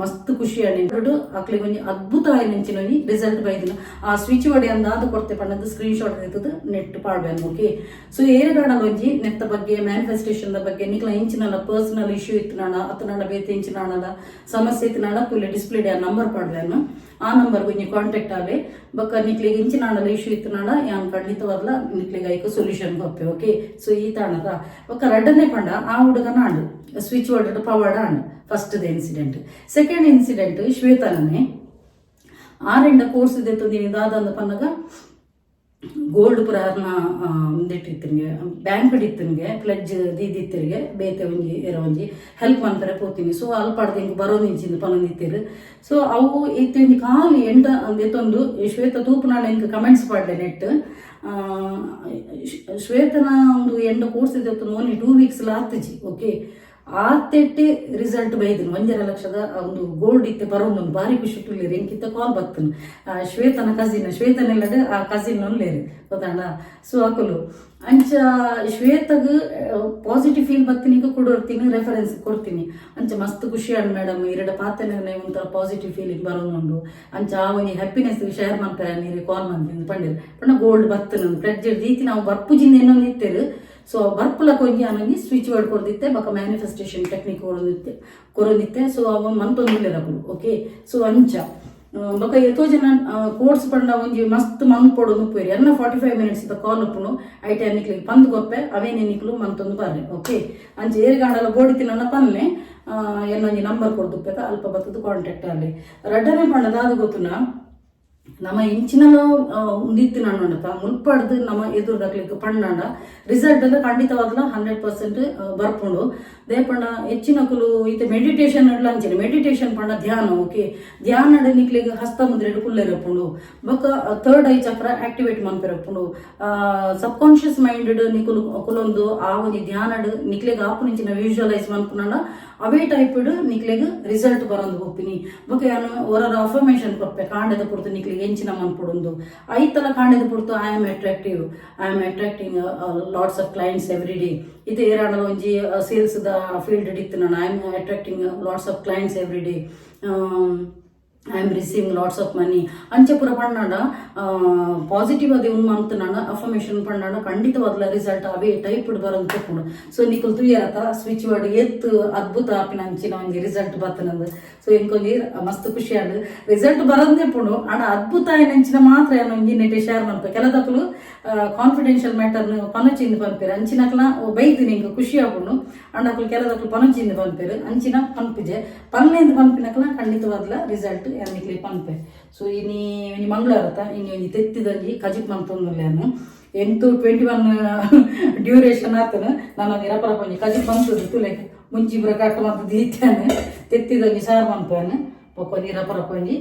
ಮಸ್ತ್ ಖುಷಿ ಅಣ್ಣಿಡು ಅಕ್ಲಿಗೆ ಒಂಜಿ ಅದ್ಭುತವಾಗಿ ನೆಂಚಿನ ರಿಸಲ್ಟ್ ಬೈದಿನ ಆ ಸ್ವಿಚ್ ಒಡೆ ಅಂದಾದ ಕೊಡ್ತೆ ಪಣ್ಣದು ಸ್ಕ್ರೀನ್ ಶಾಟ್ ಇರ್ತದೆ ನೆಟ್ ಪಾಡ್ಬೇನು ಓಕೆ ಸೊ ಏರೆಗಾಡಲ್ ಒಂಜಿ ನೆತ್ತ ಬಗ್ಗೆ ಮ್ಯಾನಿಫೆಸ್ಟೇಷನ್ ಬಗ್ಗೆ ನಿಕ್ಲ ಎಂಚಿನಲ್ಲ ಪರ್ಸನಲ್ ಇಶ್ಯೂ ಇತ್ತನಾಣ ಅತ್ತನಾಡ ಬೇತೆ ಎಂಚಿನಾಣದ ಸಮಸ್ಯೆ ಇತ್ತನಾಡ ತುಲೆ ಡಿಸ್ಪ್ಲೇ ಆ ನಂಬರ್ ಪಾಡ್ಬೇನು ಆ ನಂಬರ್ ಒಂಜಿ ಕಾಂಟ್ಯಾಕ್ಟ್ ಆಲೆ ಬಕ್ಕ ನಿಕ್ಲಿಗೆ ಎಂಚಿನಾಣದ ಇಶ್ಯೂ ಇತ್ತನಾಡ ಯಾನ್ ಖಂಡಿತವಾಗ್ಲ ನಿಕ್ಲಿಗೆ ಐಕ ಸೊಲ್ಯೂಷನ್ ಕೊಪ್ಪೆ ಓಕೆ ಸೊ ಈ ತಾಣದ ಬಕ್ಕ ರಡ್ಡನೇ ಪಂಡ ಆ ಹುಡುಗ ನಾಡು ಸ್ವಿಚ್ ವರ್ಡ್ ಪವಾಡ and first incident second incident ಶ್ವೇತನೇ ಆರೆಂಡ ಕೋರ್ಸ್ ಇದೆ ತಂದಿನಿ ದಾದಂದ ಪನ್ನಗ ಗೋಲ್ಡ್ ಪುರಾರ್ನ ಮುಂದಿಟ್ಟಿರ್ತಿನ್ಗೆ ಬ್ಯಾಂಕ್ ಇತ್ತಿನ್ಗೆ ಪ್ಲೆಡ್ಜ್ ದೀದಿತ್ತಿರಿಗೆ ಬೇತೆ ಒಂಜಿ ಒಂಜಿ ಹೆಲ್ಪ್ ಅಂತಾರೆ ಪೋತೀನಿ ಸೊ ಅಲ್ಪಾಡ್ದು ಹಿಂಗೆ ಬರೋದು ಇಂಚಿಂದು ಪನ್ನೊಂದಿತ್ತಿರು ಸೊ ಅವು ಇತ್ತು ಒಂಜಿ ಕಾಲು ಎಂಟ ಎತ್ತೊಂದು ಶ್ವೇತ ತೂಪುನಾಳ ಹಿಂಗೆ ಕಮೆಂಟ್ಸ್ ಪಾಡ್ಲೆ ನೆಟ್ ಶ್ವೇತನ ಒಂದು ಎಂಡ ಕೋರ್ಸ್ ಇದೆ ಓನ್ಲಿ 2 ವೀಕ್ಸ್ ಆತಜಿ ಓಕೆ ಆತೆಟ್ಟೆ ರಿಸಲ್ಟ್ ಬೈದನು 1.5 ಲಕ್ಷದ ಒಂದು ಗೋಲ್ಡ್ ಇತ್ತೆ ಬರೋದು ಭಾರಿ ಖುಷಿ ಟುಲ್ಲಿ ಎಂಕಿತ್ತ ಕಾಲ್ ಬರ್ತನು ಶ್ವೇತನ ಕಸಿನ್ ಶ್ವೇತನೆಲ್ಲದೆ ಆ ಕಸಿನ್ ಲೇರಿ ಗೊತ್ತಾಂಡ ಸೊ ಅಕುಲು ಅಂಚ ಶ್ವೇತಗ ಪಾಸಿಟಿವ್ ಫೀಲ್ ಬತ್ತಿನಿಗ ಕೊಡೋರ್ತೀನಿ ರೆಫರೆನ್ಸ್ ಕೊಡ್ತೀನಿ ಅಂಚ ಮಸ್ತ್ ಖುಷಿ ಅಣ್ಣ ಮೇಡಮ್ ಇರಡ ಪಾತೆನೆ ಒಂಥರ ಪಾಸಿಟಿವ್ ಫೀಲಿಂಗ್ ಬರೋನುಂಡು ಅಂಚ ಆ ಒಂದು ಹ್ಯಾಪಿನೆಸ್ ಶೇರ್ ಮಾಡ್ತಾರೆ ನೀರು ಕಾಲ್ ಮಾಡ್ತೀನಿ ಪಂಡಿರ್ ಪಣ್ಣ ಗೋಲ್ಡ್ ಬತ್ತನು ಪ್ಲೆಡ್ಜ್ ರೀತಿ ನಾವು ಬರ್ಪುಜಿಂದ ಏನೊಂದು ಇತ್ತೇರು ಸೊ ಬರ್ಪುಲ ಕೊಂಜಿ ಅನಂಗಿ ಸ್ವಿಚ್ ವರ್ಡ್ ಕೊಡ್ದಿತ್ತೆ ಬಕ ಮ್ಯಾನಿಫೆಸ್ಟೇಷನ್ ಟೆಕ್ನಿಕ್ ಕೊರೊಂದಿತ್ತೆ ಸೊ ಅವ ಮಂತೊಂದಿಲ್ಲ ಓಕೆ ಸೊ ಅಂಚ ಬಕ ಎಷ್ಟೋ ಜನ ಕೋರ್ಸ್ ಪಂಡ ಒಂಜಿ ಮಸ್ತ್ ಮಂಗ್ ಪೊಡು ನುಪ್ಪೇರಿ ಎಲ್ಲ 45 ಮಿನಿಟ್ಸ್ ಕಾಲ್ ಉಪ್ಪುನು ಐಟಿ ಅನ್ನಿಕ್ಲಿಗೆ ಪಂದ್ ಕೊಪ್ಪೆ ಅವೇನೆನಿಕ್ಲು ಮಂತೊಂದು ಬರ್ರೆ ಓಕೆ ಅಂಚೆ ಏರಿಗಾಂಡಲ ಬೋಡಿತಿನ ಪನ್ನೆ ಏನೊಂಜಿ ನಂಬರ್ ಕೊಡ್ದುಪ್ಪೆತ ಅಲ್ಪ ಬತ್ತದು ಕಾಂಟ್ಯಾಕ್ಟ್ ಅಲ್ಲಿ ರಡ್ಡನೆ ಪಂಡ ದಾದ ಗೊತ್ತುನ ನಮ್ಮ ಇಂಚಿನలో ఉండిತ್ತು ನನ್ನೊಂಡತ ಮುಲ್ಪಡ್ದು ನಮ್ಮ ಎದುರುದಾಗ್ಲಿಕ್ಕೆ ಪಂಡಾಂಡ ರಿಸಲ್ಟ್ ಎಲ್ಲ ಖಂಡಿತವಾಗ್ಲ 100% ಬರ್ಪುಂಡು ದೇಪಂಡ ಹೆಚ್ಚಿನಕುಲು ಈತ ಮೆಡಿಟೇಷನ್ ಅಂಚನೆ ಮೆಡಿಟೇಷನ್ ಪಂಡ ಧ್ಯಾನ ಓಕೆ ಧ್ಯಾನ ನಿಕ್ಲಿಗೆ ಹಸ್ತ ಮುದ್ರೆಡು ಕುಲ್ಲೆರಪುಂಡು ಬೊಕ್ಕ ಥರ್ಡ್ ಐ ಚಕ್ರ ಆಕ್ಟಿವೇಟ್ ಮನ್ಪೆರಪುಂಡು ಸಬ್ ಕಾನ್ಶಿಯಸ್ ಮೈಂಡ್ ನಿಕುಲು ಕುಲೊಂದು ಆ ಒಂದು ಧ್ಯಾನ ನಿಕ್ಲಿಗೆ ಆಪು ನಿಂಚಿನ ವಿಜುವಲೈಸ್ ಮನ್ಪುನಂಡ ಅವೇ ಟೈಪ್ ನಿಕ್ಲಿಗೆ ರಿಸಲ್ಟ್ ಬರೋದು ಹೋಗ್ತೀನಿ ಬೊಕ್ಕ ಯಾನು ಹೊರ ಅಫರ್ಮೇಷನ್ ಕೊಡ್ಪೆ ಕಾಂಡದ ಪುರ್ತು ನಿಕ್ಲಿಗೆ ಎಂಚಿನ ಮನ್ಪುಡೊಂದು ಐತಲ ಕಾಂಡದ ಪುರ್ತು I am attracting lots of clients every day ಇದು ಏರಾಡ ಒಂಜಿ ಸೇಲ್ಸ್ ದ ಫೀಲ್ಡ್ ಇತ್ತು ನಾನು I am attracting lots of clients every day I am receiving lots of money ಅಂಚೆ ಪೂರ ಪಣ್ಣಾಡ ಪಾಸಿಟಿವ್ ಅದೇ ಒಂದು ಮಂತನಾಡ ಅಫರ್ಮೇಷನ್ ಪಣ್ಣಾಡ ಖಂಡಿತವಾಗ್ಲ ರಿಸಲ್ಟ್ ಅವೇ ಟೈಪ್ ಬರಂತ ಕೂಡ ಸೊ ನಿಕಲ್ ತುಯ್ಯಾತ ಸ್ವಿಚ್ ವರ್ಡ್ ಎತ್ತು ಅದ್ಭುತ ಆಪಿನ ಅಂಚಿನ ಒಂದು ರಿಸಲ್ಟ್ ಬರ್ತನಂದು ಸೊ ಇಂಕೊಂಜಿ ಮಸ್ತ್ ಖುಷಿ ಆಡು ರಿಸಲ್ಟ್ ಬರಂದೇ ಪುಡು ಆಡ ಅದ್ಭುತ ಏನಂಚಿನ ಮಾತ್ರ ಏನೋ ಒಂಜಿ ನೆಟ್ಟೆ ಶೇರ್ ಮಾಡ್ಪ ಕೆಲದಕ್ಕಲು ಕಾನ್ಫಿಡೆನ್ಷಿಯಲ್ ಮ್ಯಾಟರ್ನ ಪನಚಿಂದ ಪನ್ಪೇರು ಅಂಚಿನಕ್ಲ ಬೈದು ನಿಂಗೆ ಖುಷಿ ಆಗುಂಡು ಅಂಡಕ್ಲು ಕೆಲದಕ್ಕಲು ಪನಚಿಂದ ಪನ್ಪೇರು ಅಂಚಿನ ಪನ್ಪಿಜೆ ಪನ್ಲೆಂದು ಪನ್ಪಿನಕ್ಲ ಖಂಡಿತವಾಗ್ಲ ರಿಸಲ್ಟ್ ಯಾನಿಕ್ಲಿ ಪನ್ಪೆ ಸೊ ಇನಿ ಮಂಗಳವಾರತ ಇನಿ ಒಂಜಿ ತೆತ್ತಿದಂಜಿ ಕಜಿಪ್ ಮನ್ಪೊಂದುಲ್ಲೇನು ಎಂಟು 21 ಡ್ಯೂರೇಷನ್ ಆತನ ನಾನು ಇರಪರಪ ಒಂಜಿ ಕಜಿಪ್ ಮನ್ಸುದು ತುಲೆಗೆ ಮುಂಚಿಬ್ರ ಕಟ್ಟ ಮತ್ತು ದೀತ್ಯಾನೆ ತೆತ್ತಿದಂಜಿ ಸಾರು ಮನ್ಪೇನು ಪೊಕ್ಕೊಂಜಿ ಇರಪರಪ ಒಂಜಿ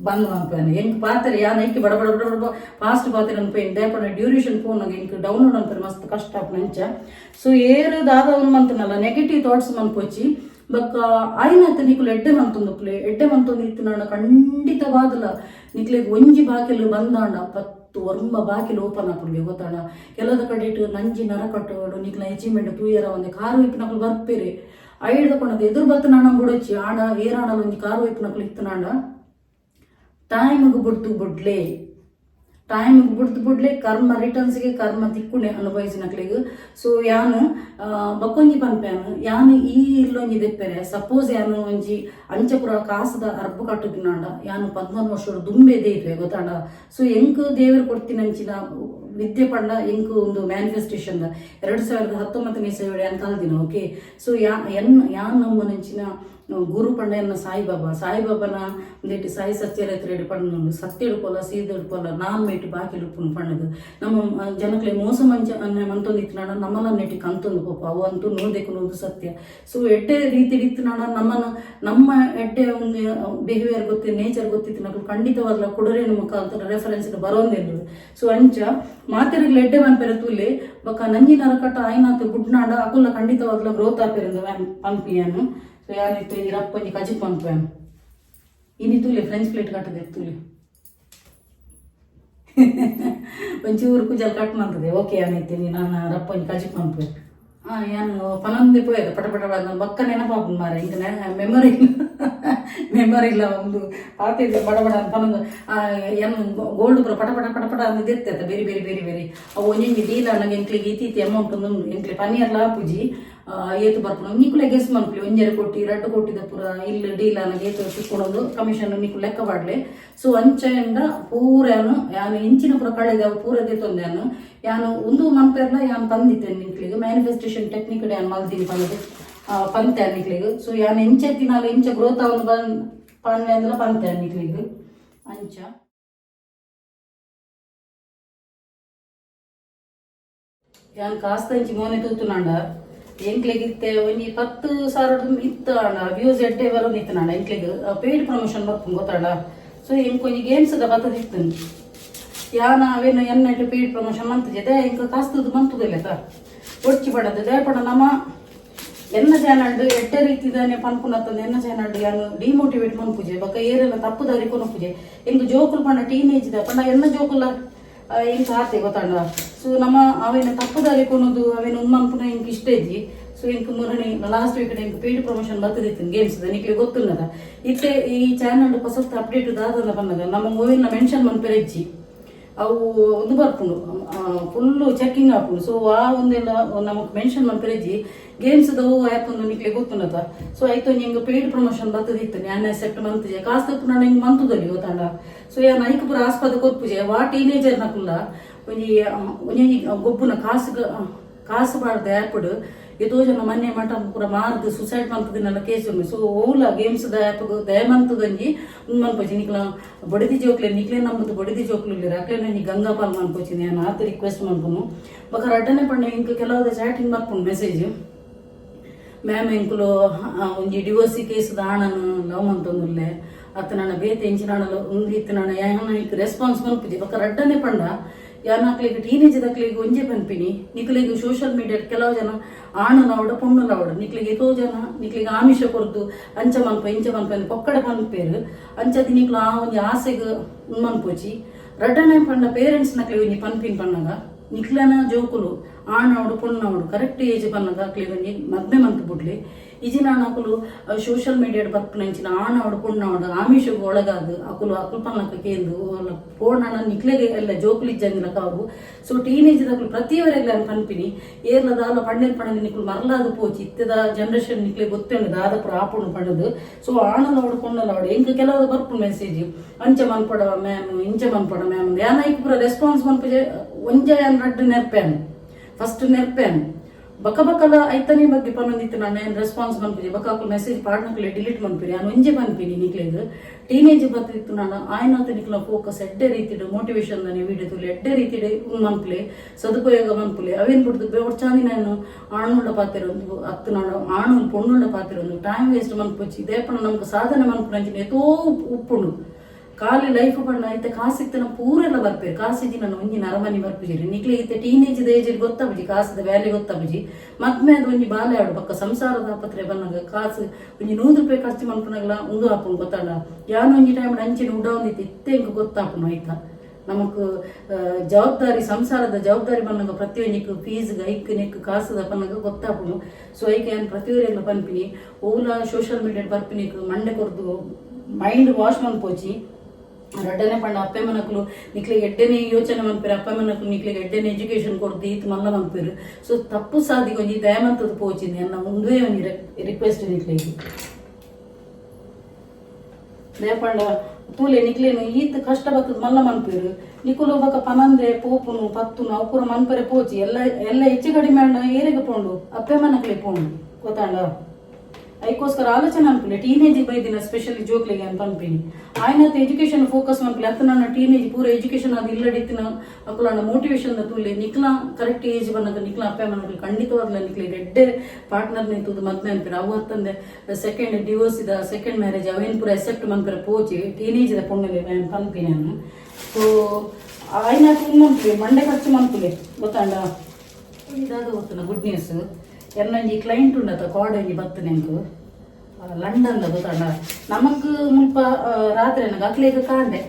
ಬಂದ್ ಮನ್ಪೇನು ಎಂಕ್ ಪಾತ್ರೆ ಯಾನ ಐಕಿ ಬಡ ಬಡ ಬಡ ಬಡ ಫಾಸ್ಟ್ ಪಾತ್ರೆ ಅನ್ಪೇನು ದೇಪಡ ಡ್ಯೂರೇಷನ್ ಫೋನಾಗ ಎಂಕ್ ಡೌನ್ಲೋಡ್ ಅನ್ಪೇರು ಮಸ್ತ್ ಕಷ್ಟ ಆಪು ನಂಚ ಸೊ ಏರು ದಾದವನ್ ಮಂತನಲ್ಲ ನೆಗೆಟಿವ್ ಥಾಟ್ಸ್ ಮನ್ಪೊಚ್ಚಿ ಬಕ್ಕ ಆಯ್ನಾಯ್ತು ನಿಕ್ಲು ಎಡ್ಡೆ ಮಂತೊಂದು ಎಡ್ಡೆ ಮಂತೊಂದು ಇತ್ತು ನಾನು ಖಂಡಿತವಾದಲ್ಲ ನಿಕ್ಲಿಗೆ ಒಂಜಿ ಬಾಕಿಲು ಬಂದಾಂಡ 10 ವರ್ಮ ಬಾಕಿಲು ಓಪನ್ ಹಾಕೊಂಡೆ ಗೊತ್ತಾಣ ಕೆಲದ ಕಡೆ ಇಟ್ಟು ನಂಜಿ ನರ ಕಟ್ಟೋಡು ನಿಕ್ಲ ಅಚೀವ್ಮೆಂಟ್ ತೂಯರ ಒಂದೇ ಕಾರು ವೈಪ್ ನಕಲು ಬರ್ಪೇರೆ ಐಡ್ದಕೊಂಡದ ಎದುರು ಬತ್ತ ನಾಣ ಬುಡಚ್ಚಿ ಆಡ ಏರಾಡಲ್ಲ ಒಂಜಿ ಕಾರು ವೈಪ್ ನಕಲು ಇತ್ತು ನಾಡ ಟೈಮ್ಗೆ ಬಿಡ್ಲೆ ಟೈಮ್ಗೆ ಬಿಡ್ಲೆ ಕರ್ಮ ರಿಟರ್ನ್ಸ್ಗೆ ಕರ್ಮ ತಿಕ್ಕುಣೆ ಅನುಭವಿಸಿನಕ್ಲಿಗೆ ಸೊ ಯಾನು ಬಕ್ಕೊಂಜಿ ಪನ್ಪೇನು ಯಾನು ಈ ಇಲ್ಲೊಂಜಿ ದೆಪ್ಪೆರೆ ಸಪೋಸ್ ಯಾನು ಒಂಜಿ ಅಂಚಪುರ ಕಾಸದ ಅರ್ಬ ಕಟ್ಟುದಿನಾಂಡ ಯಾನು 13 ವರ್ಷದ ದುಂಬೆ ದೇಯ್ವೆ ಗೊತ್ತಾಂಡ ಸೊ ಎಂಕ್ ದೇವರು ಕೊಡ್ತೀನಿ ಅಂಚಿನ ವಿದ್ಯೆ ಪಂಡ ಎಂಕ್ ಒಂದು ಮ್ಯಾನಿಫೆಸ್ಟೇಷನ್ 2019ನೇ ಇಸವಿ ಅಂತ ಕಲ್ದಿನ ಓಕೆ ಸೊ ಯಾನ್ ನಮ್ಮ ನಂಚಿನ ಗುರು ಪಂಡ ಎನ್ನ ಸಾಯಿಬಾಬಾನ ಒಂದೇಟಿ ಸಾಯಿ ಸತ್ಯರೇತ್ರೆಡ್ ಪಂಡ ಸತ್ಯ ಹಿಡ್ಕೊಲ್ಲ ಸೀದ ಹಿಡ್ಕೊಲ್ಲ ನಾನ್ ಮೇಟಿ ಬಾಕಿ ಹಿಡ್ಕೊಂಡು ಪಂಡದು ನಮ್ಮ ಜನಕ್ಲೆ ಮೋಸ ಮಂಚ ಮಂತೊಂದಿತ್ತು ನಾಡ ನಮ್ಮನ್ನ ನೆಟ್ಟಿ ಕಂತೊಂದು ಪಾಪ ಅವು ಅಂತೂ ನೋಡ್ಬೇಕು ನೋದು ಸತ್ಯ ಸೊ ಎಡ್ಡೆ ರೀತಿ ಇತ್ತು ನಾಡ ನಮ್ಮ ಎಡ್ಡೆ ಒಂದು ಬಿಹೇವಿಯರ್ ಗೊತ್ತಿತ್ತು ನೇಚರ್ ಗೊತ್ತಿತ್ತು ನಾವು ಖಂಡಿತವಾಗ್ಲ ಕುಡರೇನು ಮುಖಾಂತರ ರೆಫರೆನ್ಸ್ ಬರೋಂದಿಲ್ಲ ಸೊ ಅಂಚ ಮಾತಿರಿಗೆ ಎಡ್ಡೆ ಮನ್ಪೆರ ತೂಲೆ ಬಕ್ಕ ನಂಜಿನ ಅರಕಟ್ಟ ಆಯ್ನಾತು ಗುಡ್ನಾಡ ಅಕುಲ್ಲ ಖಂಡಿತವಾಗ್ಲ ಗ್ರೋತ್ ಆಪಿರಂದ ಪಂಪಿಯಾನು ಸೊ ಯಾನಿತ್ತು ಈ ರಪ್ಪಂಜಿ ಕಜಿಪ್ ಪಂಪೇನು ಇನಿ ತೂಲೆ ಫ್ರೆಂಚ್ ಪ್ಲೇಟ್ ಕಟ್ಟದೆ ತೂಲೆ ಒಂಚೂರು ಕುಜಲ್ ಕಟ್ ಮಾಡ್ತದೆ ಓಕೆ ಅನ್ನೈತೀನಿ ನಾನು ರಪ್ಪಂಜಿ ಕಜಿಪ್ ಪಂಪೆ ಏನು ಪನೊಂದಿ ಪೋಯದ ಪಟ ಬಕ್ಕ ನೆನಪಾಪು ಮಾರ ಈಗ ಮೆಮೊರಿ ಇಲ್ಲ ಒಂದು ಪಾತಿದ್ರೆ ಬಡ ಪನೊಂದು ಏನು ಗೋಲ್ಡ್ ಪುರ ಪಟ ಅನ್ನೋದು ಇರ್ತೈತೆ ಬೇರೆ ಅವು ಒಂಜಿ ಡೀಲ್ ನನಗೆ ಎಂಕ್ಲಿಗೆ ಇತ್ತೀತಿ ಅಮೌಂಟ್ ಒಂದು ಎಂಕ್ಲಿ ಪನ್ನೀರ್ಲ ಪೂಜಿ ಏತು ಬರ್ಪುಣ ನಿಕ್ಕುಲೆ ಗೆಸ್ ಮನ್ಪ್ಲಿ ಒಂಜೆರೆ ಕೊಟ್ಟಿ 2 ಕೋಟಿದ ಪುರ ಇಲ್ಲಿ ಡೀಲ್ ನನಗೆ ಏತು ಸಿಕ್ಕೊಳೋದು ಕಮಿಷನ್ ನಿಕ್ಕು ಲೆಕ್ಕ ಬಾಡ್ಲೆ ಸೊ ಅಂಚೆಯಿಂದ ಪೂರನು ಯಾನು ಇಂಚಿನ ಪುರ ಕಳೆದ ಪೂರದೇ ತೊಂದೆನು ಯಾನು ಒಂದು ಮನ್ಪೆರ್ಲ ಯಾನು ತಂದಿತ್ತೇನೆ ನಿಕ್ಲಿಗೆ ಮ್ಯಾನಿಫೆಸ್ಟೇಷನ್ ಟೆಕ್ನಿಕ್ ಯಾನು ಮಲ್ದಿನಿ ಪಂದು ಪಂತೆ ನಿಕ್ಲಿಗೆ ಸೊ ಯಾನು ಎಂಚೆತ್ತಿನಾಲ ಇಂಚ ಗ್ರೋತ್ ಅವನು ಪಂದೆ ಅಂದ್ರೆ ಪಂತೆ ನಿಕ್ಲಿಗೆ ಅಂಚ ಯಾನು ಕಾಸ್ತ ಇಂಚಿ ಮೋನೆ ತೂತುನಾಂಡ ಎಂಕ್ಲೆಗಿತ್ತೆ ಒಂಜಿ 10,000 ಇತ್ತು ಅಣ್ಣ ವ್ಯೂಸ್ ಎಡ್ಡೆ ಬರೋದು ಇತ್ತು ನಾಡ ಎಂಕ್ಲೆಗ್ ಪೇಯ್ಡ್ ಪ್ರಮೋಷನ್ ಬರ್ಕೊಂಡು ಗೊತ್ತಾಡ ಸೊ ಎಂಕೊಂಜಿ ಗೇಮ್ಸ್ದ ಬತ್ತದಿತ್ತು ಯಾನ ಅವೇನು ಎನ್ನಟ್ಟು ಪೇಯ್ಡ್ ಪ್ರಮೋಷನ್ ಮಂತದೆ ಎಂಕ ಕಾಸ್ತದು ಮಂತದಿಲ್ಲ ಒಡ್ಚಿ ಪಡದು ದಯಪಡ ನಮ್ಮ ಎನ್ನ ಚಾನಲ್ಡು ಎಡ್ಡೆ ರೀತಿದಾನೆ ಪನ್ಪುನತ್ತಂದು ಎನ್ನ ಚಾನಲ್ಡು ಯಾನು ಡಿಮೋಟಿವೇಟ್ ಮನ್ಪುಜೆ ಬಕ್ಕ ಏರೆಲ್ಲ ತಪ್ಪು ದಾರಿ ಕೊನಪುಜೆ ಎಂಕ್ ಜೋಕುಲು ಪಂಡ ಟೀನೇಜ್ ದ ಪಂಡ ಎನ್ನ ಜೋಕುಲ ಎಂಕ ಆತೆ ಗೊತ್ತಾಂಡ ಸೊ ನಮ್ಮ ಅವೇನು ತಪ್ಪು ದಾರಿ ಕೊನೋದು ಅವೇನು ಉನ್ಮನ್ಪುನ ಎಂಕ್ ಇಷ್ಟ ಇದ್ದಿ ಸೊ ಎಂಕ್ ಮುರಣಿ ಲಾಸ್ಟ್ ವೀಕ್ ಎಂಕ್ ಪೇಯ್ಡ್ ಪ್ರಮೋಷನ್ ಬರ್ತದಿತ್ತು ಗೇಮ್ಸ್ ನಿಕ್ಲೆ ಗೊತ್ತಿಲ್ಲದ ಇತ್ತೆ ಈ ಚಾನಲ್ ಹೊಸ ಅಪ್ಡೇಟ್ ದಾದನ ಬಂದಾಗ ನಮ್ಮ ಮೂವಿನ ಮೆನ್ಷನ್ ಮನ್ಪೆರೆಜ್ಜಿ ಅವು ಒಂದು ಬರ್ಪುಂಡು ಫುಲ್ಲು ಚೆಕ್ಕಿಂಗ್ ಹಾಪುಂಡು ಸೊ ಆ ಒಂದೆಲ್ಲ ನಮಗೆ ಮೆನ್ಷನ್ ಮನ್ಪೆರೆಜ್ಜಿ ಗೇಮ್ಸ್ದು ಆ್ಯಪ್ ಒಂದು ನಿಕ್ಲೆ ಗೊತ್ತುಂಡತ ಸೊ ಆಯ್ತು ನಿಂಗೆ ಪೇಯ್ಡ್ ಪ್ರಮೋಷನ್ ಬರ್ತದಿತ್ತು ನಾನು ಎಕ್ಸೆಪ್ಟ್ ಮಂತಜೆ ಕಾಸ್ತು ನಾನು ಹಿಂಗೆ ಮಂತದಲ್ಲಿ ಗೊತ್ತಾಂಡ ಸೊ ಯಾನು ಐಕ್ ಪುರ ಆಸ್ಪದ ಕೊತ್ಪುಜೆ ವಾ ಟೀನೇಜರ್ ನಕುಲ್ಲ ಒಂಜಿ ಗೊಬ್ಬುನ ಕಾಸುಗ ಕಾಸು ಬಾರ್ದು ಆ್ಯಪ್ಡ್ ಎಷ್ಟೋ ಜನ ಮೊನ್ನೆ ಮಠ ಪೂರ ಮಾರ್ದು ಸುಸೈಡ್ ಮಂತದಿನೆಲ್ಲ ಕೇಸ್ ಉಂಟು. So Ola games the app ದಯಮಂತದಂಜಿ ಮನ್ಪೋಚಿ ನಿಕ್ಲ ಬಡದಿ ಜೋಕ್ಲೆ ನಿಕ್ಲೆ ನಮ್ಮದು ಬಡದಿ ಜೋಕ್ಲು ಅಕ್ಲೆ ನಂಜಿ ಗಂಗಾಪಾಲ್ ಮನ್ಪೋಚಿ ನಾನು ಆತ ರಿಕ್ವೆಸ್ಟ್ ಮನ್ಪುನು ಬೊಕ ರಡ್ಡನೆ ಪಂಡ ಇಂಕ ಕೆಲವುದ ಚಾಟಿಂಗ್ ಬರ್ಪುಂಡು ಮೆಸೇಜ್ ಮ್ಯಾಮ್ ಎಂಕುಲು ಒಂಜಿ ಡಿವೋರ್ಸಿ ಕೇಸ್ದ ಆಣನು ಲವ್ ಮಂತೊಂದುಲ್ಲೆ ಅತ್ತ ನನ್ನ ಬೇತೆ ಎಂಚಿನ ಇತ್ತು ನನ್ನ ಯಾನಿಕ್ ರೆಸ್ಪಾನ್ಸ್ ಮನ್ಪುಜಿ ಬೊಕ ರಡ್ಡನೆ ಪಂಡ ಯಾನಾಕ್ಲಿಗೆ ಟೀನೇಜ್ ದಕ್ಲಿಗೆ ಒಂಜೆ ಪನ್ಪಿನಿ ನಿಕ್ಲಿಗೆ ಸೋಷಿಯಲ್ ಮೀಡಿಯಾ ಕೆಲವು ಜನ ಆಣನವಡ ಪೊಣ್ಣನವಡ ನಿಕ್ಲಿಗೆ ಎಷ್ಟೋ ಜನ ನಿಕ್ಲಿಗೆ ಆಮಿಷ ಕೊರ್ದು ಅಂಚ ಮನ್ಪ ಇಂಚ ಮನ್ಪ ಪೊಕ್ಕಡ ಮನ್ಪೇರು ಅಂಚದಿ ನಿಕ್ಲು ಆ ಒಂಜಿ ಆಸೆಗೆ ಮನ್ಪೋಚಿ ರಡ್ಡನೆ ಪಂಡ ಪೇರೆಂಟ್ಸ್ ನಕ್ಲಿಗೆ ಒಂಜಿ ಪನ್ಪಿನ್ ಪನ್ನಗ ನಿಕ್ಲನ ಜೋಕುಲು ಆಣವಡು ಪೊಣ್ಣವಡು ಕರೆಕ್ಟ್ ಏಜ್ ಪನ್ನಗ ಅಕ್ಲಿಗೆ ಒಂಜಿ ಮದ್ಮೆ ಮಂತ್ ಬಿಡ್ಲಿ ಇಜಿನ ಅಕುಲು ಸೋಷಿಯಲ್ ಮೀಡಿಯಾಡ್ ಬರ್ಪುನಂಚಿನ ಆಣವಡು ಪೊಣ್ಣವಡು ಆಮಿಷಗೆ ಒಳಗಾದು ಅಕುಲು ಅಕುಲು ಪನ್ನಕ ಕೇಂದು ಫೋನ್ ಅಣ್ಣ ನಿಕ್ಲೆಗೆ ಎಲ್ಲ ಜೋಕುಲು ಇಜ್ಜಂಗಿನ ಕಾವು. ಸೊ ಟೀನೇಜ್ ಅಕುಲು ಪ್ರತಿಯವರೆಲ್ಲ ಪನ್ಪಿನಿ ಏರ್ಲದಾಲ ಪಂಡೇರ್ ಪಣ್ಣದ ನಿಕ್ಲು ಮರಲಾದ ಪೋಚಿ ಇತ್ತದ ಜನರೇಷನ್ ನಿಕ್ಲೆ ಗೊತ್ತೇನು ದಾದಪುರ ಆಪುಣು ಪಣ್ಣದು. ಸೊ ಆಣಲವಡು ಪೊಣ್ಣಲವಡು ಎಂಕ ಕೆಲವು ಬರ್ಪು ಮೆಸೇಜ್ ಅಂಚ ಮನ್ಪಡವ ಮ್ಯಾಮ್ ಇಂಚ ಮನ್ಪಡ ಮ್ಯಾಮ್ ಯಾನೈಕ್ ಪೂರ ರೆಸ್ಪಾನ್ಸ್ ಮನ್ಪುಜೆ ಒಂಜ ಯಾನ್ ರಡ್ಡು ನೆರ್ಪ್ಯಾನು ಫಸ್ಟ್ ನೆರ್ಪ್ಯಾನು ಬಕ ಬಕಲ ಐತನೇ ಬಗ್ಗೆ ಪನ್ನೊಂದಿತ್ತು ನಾನು ಏನು ರೆಸ್ಪಾನ್ಸ್ ಮನ್ಪಿನಿ ಬಕಾಕು ಮೆಸೇಜ್ ಪಾಡ್ನಕ್ಲೆ ಡಿಲೀಟ್ ಮನ್ಪಿನಿ ನಾನು ಒಂಜೆ ಮನ್ಪಿನಿ ನಿಕ್ಲೆದು ಟೀನೇಜ್ ಬತ್ತಿತ್ತು ನಾನು ಆಯ್ನಾತ ನಿಕ್ಲ ಫೋಕಸ್ ಎಡ್ಡೆ ರೀತಿಡು ಮೋಟಿವೇಶನ್ ನೀವು ವಿಡಿಯೋ ತುಲಿ ಎಡ್ಡೆ ರೀತಿಡು ಮನ್ಪುಲೆ ಸದುಪಯೋಗ ಮನ್ಪುಲೆ ಅವೇನು ಬಿಡ್ದು ಬೇವಡ್ಚಾಂದಿ ನಾನು ಆಣುಳ್ಳ ಪಾತಿರೊಂದು ಅತ್ತು ನಾನು ಆಣು ಪೊಣ್ಣುಳ್ಳ ಪಾತಿರೊಂದು ಟೈಮ್ ವೇಸ್ಟ್ ಮನ್ಪುಚ್ಚಿ ದೇಪಣ ನಮ್ಗೆ ಸಾಧನೆ ಮನ್ಪುನಂಚಿನ ಎತೋ ಉಪ್ಪುಂಡು ಕಾಲಿ ಲೈಫ್ ಪಂಡ ಐತೆ ಕಾಸಿತ್ತನ ಪೂರೆಲ್ಲ ಬರ್ಪೇರು ಕಾಸಿಜಿ ನಾನು ಒಂಜಿ ನರಮನಿ ಬರ್ಪಿಜಿರಿ ನಿಕ್ಲೆ ಐತೆ ಟೀನೇಜ್ ಏಜ್ ಗೊತ್ತಾಬಜಿ ಕಾಸದ ವ್ಯಾಲ್ಯೂ ಗೊತ್ತಾಬಜಿ ಮದ್ಮೆ ಅದು ಒಂಜಿ ಬಾಲೆ ಆಡು ಪಕ್ಕ ಸಂಸಾರದ ಆಪತ್ರೆ ಬಂದಾಗ ಕಾಸು ಒಂಜಿ 100 ರೂಪಾಯಿ ಖರ್ಚು ಮನ್ಪುನಾಗಲ ಉಂದು ಹಾಪುಂಡು ಗೊತ್ತಾಡ ಯಾನು ಒಂಜಿ ಟೈಮ್ ಅಂಚಿನ ಉಡಾವಂದಿತ್ತು ಇತ್ತೆ ಇಂಕ ಗೊತ್ತಾಪುನು ಆಯ್ತಾ ನಮಕ್ ಜವಾಬ್ದಾರಿ ಸಂಸಾರದ ಜವಾಬ್ದಾರಿ ಬಂದಾಗ ಪ್ರತಿಯೊಂದಿಕ್ಕೆ ಫೀಸ್ಗೆ ಐಕ್ ನೆಕ್ ಕಾಸದ ಪನ್ನಾಗ ಗೊತ್ತಾಪುನು. ಸೊ ಐಕೆ ನಾನು ಪ್ರತಿಯೊರೆಲ್ಲ ಪನ್ಪಿನಿ ಓಲಾ ಸೋಷಿಯಲ್ ಮೀಡಿಯಾ ಬರ್ಪಿನಿಕ್ ಮಂಡೆ ಕೊರ್ದು ಮೈಂಡ್ ವಾಶ್ ಮನ್ಪೋಚಿ ರಡ್ಡನೆ ಪಂಡ ಅಪ್ಪೆ ಮನಕ್ಲು ನಿಕ್ಲಿಗೆ ಎಡ್ಡೆನೆ ಯೋಚನೆ ಮನ್ಪೇರು ಅಪ್ಪ ಮನಕ್ಲು ನಿಕ್ಲಿಗೆ ಎಡ್ಡೆನೆ ಎಜುಕೇಶನ್ ಕೊಡ್ದು ಈತ್ ಮಲ್ಲ ಮನ್ಪೇರು. ಸೊ ತಪ್ಪು ಸಾಧಿ ಒಂಜಿ ದಯಮಂತದ ಪೋಚಿಂది ಅನ್ನ ಮುಂದೆ ಒಂಜಿ ರಿಕ್ವೆಸ್ಟ್ ನಿಕ್ಲಿಗೆ ದಯಪಂಡ ತೂಲೆ ನಿಕ್ಲೇನು ಈತ್ ಕಷ್ಟ ಬತ್ತದ ಮಲ್ಲ ಮನ್ಪೇರು ನಿಕುಲು ಬಕ ಪನಂದೆ ಪೋಪುನು ಪತ್ತುನು ಅವುಪುರ ಮನ್ಪರೆ ಪೋಚಿ ಎಲ್ಲ ಎಲ್ಲ ಹೆಚ್ಚು ಕಡಿಮೆ ಅಣ್ಣ ಏರೆಗೆ ಪೋಂಡು ಅಪ್ಪೆ ಮನಕ್ಲೆ ಪೋಂಡು ಗೊತ್ತಾಂಡ ಅದಕ್ಕೋಸ್ಕರ ಆಲೋಚನೆ ಅನ್ಪಿಲ್ಲ ಟೀನೇಜ್ ಬೈದಿನ ಸ್ಪೆಷಲಿ ಜೋಕ್ಲಿಗೆ ಅಂತ ಅನ್ಪಿನಿ ಆಯ್ನತ್ ಎಜುಕೇಶನ್ ಫೋಕಸ್ ಮನ್ಪಿಲ್ಲ ಅತ್ತ ನನ್ನ ಟೀನೇಜ್ ಪೂರ ಎಜುಕೇಶನ್ ಅದು ಇಲ್ಲಡಿತ್ತಿನ ಅಕ್ಕಲ ಮೋಟಿವೇಶನ್ ತೂಲೆ ನಿಕ್ಲ ಕರೆಕ್ಟ್ ಏಜ್ ಬಂದಾಗ ನಿಕ್ಲ ಅಪ್ಪ ಮನಕ್ಲಿ ಖಂಡಿತವಾಗ್ಲ ನಿಕ್ಲಿ ರೆಡ್ಡೆ ಪಾರ್ಟ್ನರ್ ನಿಂತದ್ದು ಮದ್ಮೆ ಅನ್ಪಿರ ಅವು ಹತ್ತಂದೆ ಸೆಕೆಂಡ್ ಡಿವೋರ್ಸ್ ಇದ ಸೆಕೆಂಡ್ ಮ್ಯಾರೇಜ್ ಅವೇನು ಪೂರ ಎಸೆಪ್ಟ್ ಮನ್ಪಿರ ಪೋಚಿ ಟೀನೇಜ್ ದ ಪೊಂಗಲಿ ಅನ್ಪಿನಿ ನಾನು. ಸೊ ಆಯ್ನತ್ ಮನ್ಪುಲೆ ಮಂಡೆ ಖರ್ಚು ಮನ್ಪುಲೆ ಗೊತ್ತಾಂಡ ಇದಾದ ಗೊತ್ತನ ಗುಡ್ ನ್ಯೂಸ್ ಎನ್ನೊಂಜಿ ಕ್ಲೈಂಟ್ ಉಂಡತ ಕಾಡೊಂಜಿ ಬತ್ತನೆಂಕು ಲಂಡನ್ ಗೊತ್ತಾಂಡ ನಮಕ್ ಮುಲ್ಪ ರಾತ್ರಿ ಅಕ್ಲೇಗ ಕಾಂಡೆ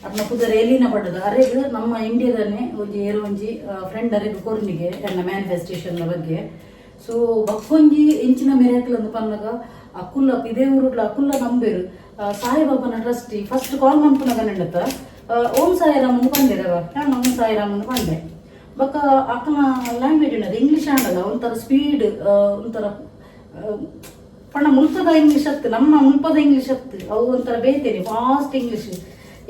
ಅದನ್ನ ಪುದರ್ ಎಲಿನ ಪಡ್ಡದ ಅರೆಗ್ ನಮ್ಮ ಇಂಡಿಯಾದನ್ನೇ ಒಂಜಿ ಒಂಜಿ ಫ್ರೆಂಡ್ ಅರೆಗ್ ಕೊರ್ನಿಗೆ ಎನ್ನ ಮ್ಯಾನಿಫೆಸ್ಟೇಷನ್ ಬಗ್ಗೆ. ಸೊ ಬಕ್ಕೊಂಜಿ ಎಂಚಿನ ಮೆರಾಕಲ್ ಅಂತ ಪನ್ನಗ ಅಕ್ಕುಲ್ಲ ಇದೇ ಊರುಡ್ಲ ಅಕ್ಕುಲ್ಲ ನಂಬೇರು ಸಾಯಿಬಾಬನ ಟ್ರಸ್ಟಿ ಫಸ್ಟ್ ಕಾಲ್ ಮನ್ಪುನಗ ನೆಂಡತ ಓಂ ಸಾಯಿರಾಮನ್ ಪಂಡೆರವ ನಾನು ಓಂ ಸಾಯಿರಾಮನ್ ಪಂಡೆ ಬೊಕ್ಕ ಅಕ್ಕನ ಲ್ಯಾಂಗ್ವೇಜ್ ಉಂಡದು ಇಂಗ್ಲೀಷ್ ಆಂಡಲ್ಲ ಒಂಥರ ಸ್ಪೀಡ್ ಒಂಥರ ಪಣ್ಣ ಮುಲ್ಪದ ಇಂಗ್ಲೀಷ್ ಹತ್ತು ನಮ್ಮ ಮುಲ್ಪದ ಇಂಗ್ಲೀಷ್ ಹತ್ತು ಅವು ಒಂಥರ ಬೇತೇನೆ ಫಾಸ್ಟ್ ಇಂಗ್ಲೀಷ್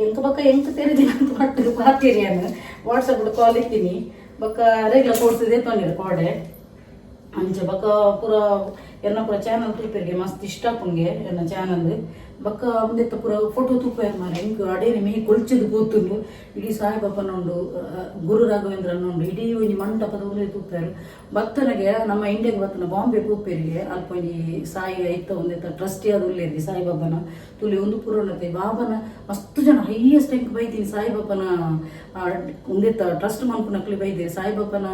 ಎಂಕ ಬಕ್ಕ ಎಂಕ ತೆರೆದಿನ ಅಂತ ಮಟ್ಟಿಗೆ ಪಾತೇರಿ ನಾನು ವಾಟ್ಸಪ್ ಕಾಲ್ ಇತ್ತೀನಿ ಬಕ್ಕ ರೆಗ್ಲ ಕೊಡ್ತಿದ್ದೆ ತೊಂದಿರ ಕಾಡೆ ಅಂಚ ಬಕ್ಕ ಪೂರ ಎನ್ನ ಪೂರ ಚಾನಲ್ ತೂಪೇರಿಗೆ ಮಸ್ತ್ ಇಷ್ಟ ಪುಂಗೆ ಎನ್ನ ಚಾನಲ್ ಬಕ್ಕ ಮುಂದೆತ್ತ ಪೂರ ಫೋಟೋ ತೂಪೇರ್ ಮಾರೆ ಹೆಂಗೆ ಅಡೇನೆ ಮೇ ಕೊಲ್ಚದು ಕೂತುಂಡು ಇಡೀ ಸಾಯಿಬಾಬನೊಂಡು ಗುರು ರಾಘವೇಂದ್ರನೊಂಡು ಇಡೀ ಒಂಜಿ ಮಂಟಪದ ಉಲೆ ತೂಪೇರು ಭಕ್ತನಿಗೆ ನಮ್ಮ ಇಂಡಿಯಾಗೆ ಬತ್ತನ ಬಾಂಬೆ ಕೂಪೇರಿಗೆ ಅಲ್ಪ ಒಂಜಿ ಸಾಯಿ ಐತ ಒಂದೆತ್ತ ಟ್ರಸ್ಟಿ ಅದು ಉಳ್ಳೇರಿ ಸಾಯಿಬಾಬನ ತುಲಿ ಒಂದು ಪುರೋಣತೆ ಬಾಬನ ಮಸ್ತ್ ಜನ ಹೈಯೆಸ್ಟ್ ಎಂಕ್ ಬೈತೀನಿ ಸಾಯಿಬಾಬನ ಒಂದೆತ್ತ ಟ್ರಸ್ಟ್ ಮನ್ಪುನಕ್ಲಿ ಬೈದೇರಿ ಸಾಯಿಬಾಬನ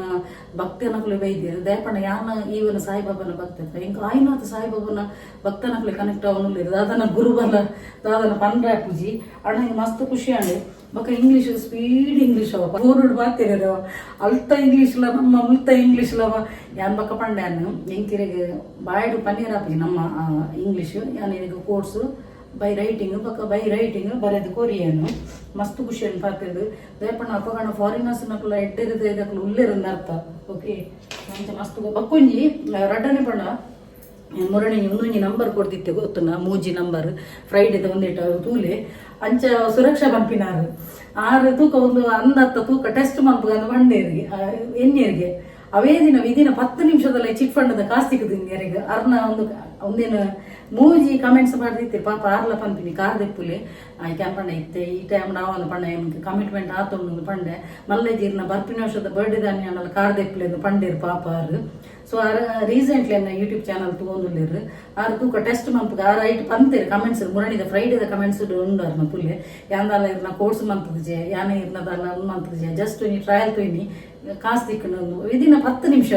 ಭಕ್ತನಕ್ಲಿ ಬೈದೇರಿ ದಯಪಣ್ಣ ಯಾನ ಈವನ ಸಾಯಿಬಾಬನ ಭಕ್ತ ಹೆಂಗೆ ಆಯ್ನಾಥ ಸಾಯಿಬಾಬನ ಭಕ್ತನಕ್ಲಿ ಕನೆಕ್ಟ್ ಅವನು ದಾದನ ಗುರು ಬಲ್ಲ ದಾದನ ಪಂಡ್ರ ಪೂಜಿ ಅಣ್ಣ ಮಸ್ತ್ ಖುಷಿ ಅಂಡೆ ಬಕ್ಕ ಇಂಗ್ಲೀಷ್ ಸ್ಪೀಡ್ ಇಂಗ್ಲೀಷ್ ಅವ ಊರುಡ್ ಮಾತೇರವ ಅಲ್ತ ಇಂಗ್ಲೀಷ್ಲ ನಮ್ಮ ಮುಲ್ತ ಇಂಗ್ಲೀಷ್ಲವ ಯಾನ್ ಬಕ್ಕ ಪಂಡ್ಯಾನು ಎಂಕಿರಿಗೆ ಬಾಯ್ಡು ಪನ್ನೀರ್ ಹಾಪಿ ನಮ್ಮ ಇಂಗ್ಲೀಷ್ ಯಾನಿಗೆ ಕೋರ್ಸು ಬೈ ರೈಟಿಂಗ್ ಬಕ್ಕ ಬೈ ರೈಟಿಂಗ್ ಬರೆದು ಕೊರಿಯನು ಮಸ್ತ್ ಖುಷಿಯನ್ನು ಪಾತಿದ್ದು ದಯಪಣ್ಣ ಅಪ್ಪಗಣ ಫಾರಿನರ್ಸ್ ನಕಲ ಎಡ್ಡೆರದ ಇದಕ್ಕಲು ಉಲ್ಲೇರಂದ ಅರ್ಥ ಓಕೆ ಅಂತ ಮಸ್ತ್ ಬಕ್ಕೊಂಜಿ ರಡ್ಡನೆ ಪಣ್ಣ ಮೊರಣಿ ಒಂದೊಂಜಿ ನಂಬರ್ ಕೊಡ್ತಿತ್ತೆ ಗೊತ್ತುನ ಮೂಜಿ ನಂಬರ್ ಫ್ರೈಡೇದ ಒಂದೇಟ ತೂಲೆ ಅಂಚ ಸುರಕ್ಷಾ ಪಂಪಿನಾರು ಆರು ತೂಕ ಒಂದು ಅಂದತ್ತ ತೂಕ ಟೆಸ್ಟ್ ಮನ್ಪುಗ ಬಂಡೇರಿಗೆ ಎಣ್ಣೆರಿಗೆ ಅವೇ ದಿನ ವಿದಿನ 10 ನಿಮಿಷದಲ್ಲಿ ಚಿಟ್ ಫಂಡದ ಕಾಸು ಸಿಕ್ಕುದಿನಿ ಯಾರಿಗೆ ಅರ್ನ ಒಂದೇನು ಮೂಜಿ ಕಮೆಂಟ್ಸ್ ಮಾಡ್ದಿತ್ತೀರಿ ಪಾಪ ಆರ್ಲ ಪಂಪಿನಿ ಕಾರ್ ದೆಪ್ಪುಲಿ ಆಯ್ಕೆ ಪಂಡ ಇತ್ತೆ ಈ ಟೈಮ್ ನಾವು ಪಂಡ ಏನ್ಗೆ ಕಮಿಟ್ಮೆಂಟ್ ಆತೊಂದು ಪಂಡೆ ಮಲ್ಲೆಜೀರ್ನ ಬರ್ಪಿನ ವರ್ಷದ ಬರ್ಡೇ ದಾನಿ ಅನ್ನಲ್ಲ ಕಾರ್ ದೆಪ್ಪುಲಿ ಪಂಡೇರು ಪಾಪ ಆರು ಸೊ ರೀಸೆಂಟ್ಲಿ ಅನ್ನ ಯೂಟ್ಯೂಬ್ ಚಾನಲ್ ತಗೊಂಡಿರು ಆರು ತೂಕ ಟೆಸ್ಟ್ ಮಂತ್ಗೆ ಆರು ಐಟ್ ಪಂತೇರಿ ಕಮೆಂಟ್ಸ್ ಮುರಣಿದ ಫ್ರೈಡೇದ ಕಮೆಂಟ್ಸ್ ಉಂಡು ಅರ್ನ ಪುಲ್ಲೆ ಯಾಂದಲ್ಲ ಇರ್ನ ಕೋರ್ಸ್ ಮಂತದ್ಜೆ ಯಾನೇ ಇರ್ನದಲ್ಲ ಒಂದು ಮಂತದ್ಜೆ ಜಸ್ಟ್ ನೀ ಟ್ರಯಲ್ ತೊಯ್ನಿ ಕಾಸು ತಿಕ್ಕನೊಂದು ವಿದಿನ 10 ನಿಮಿಷ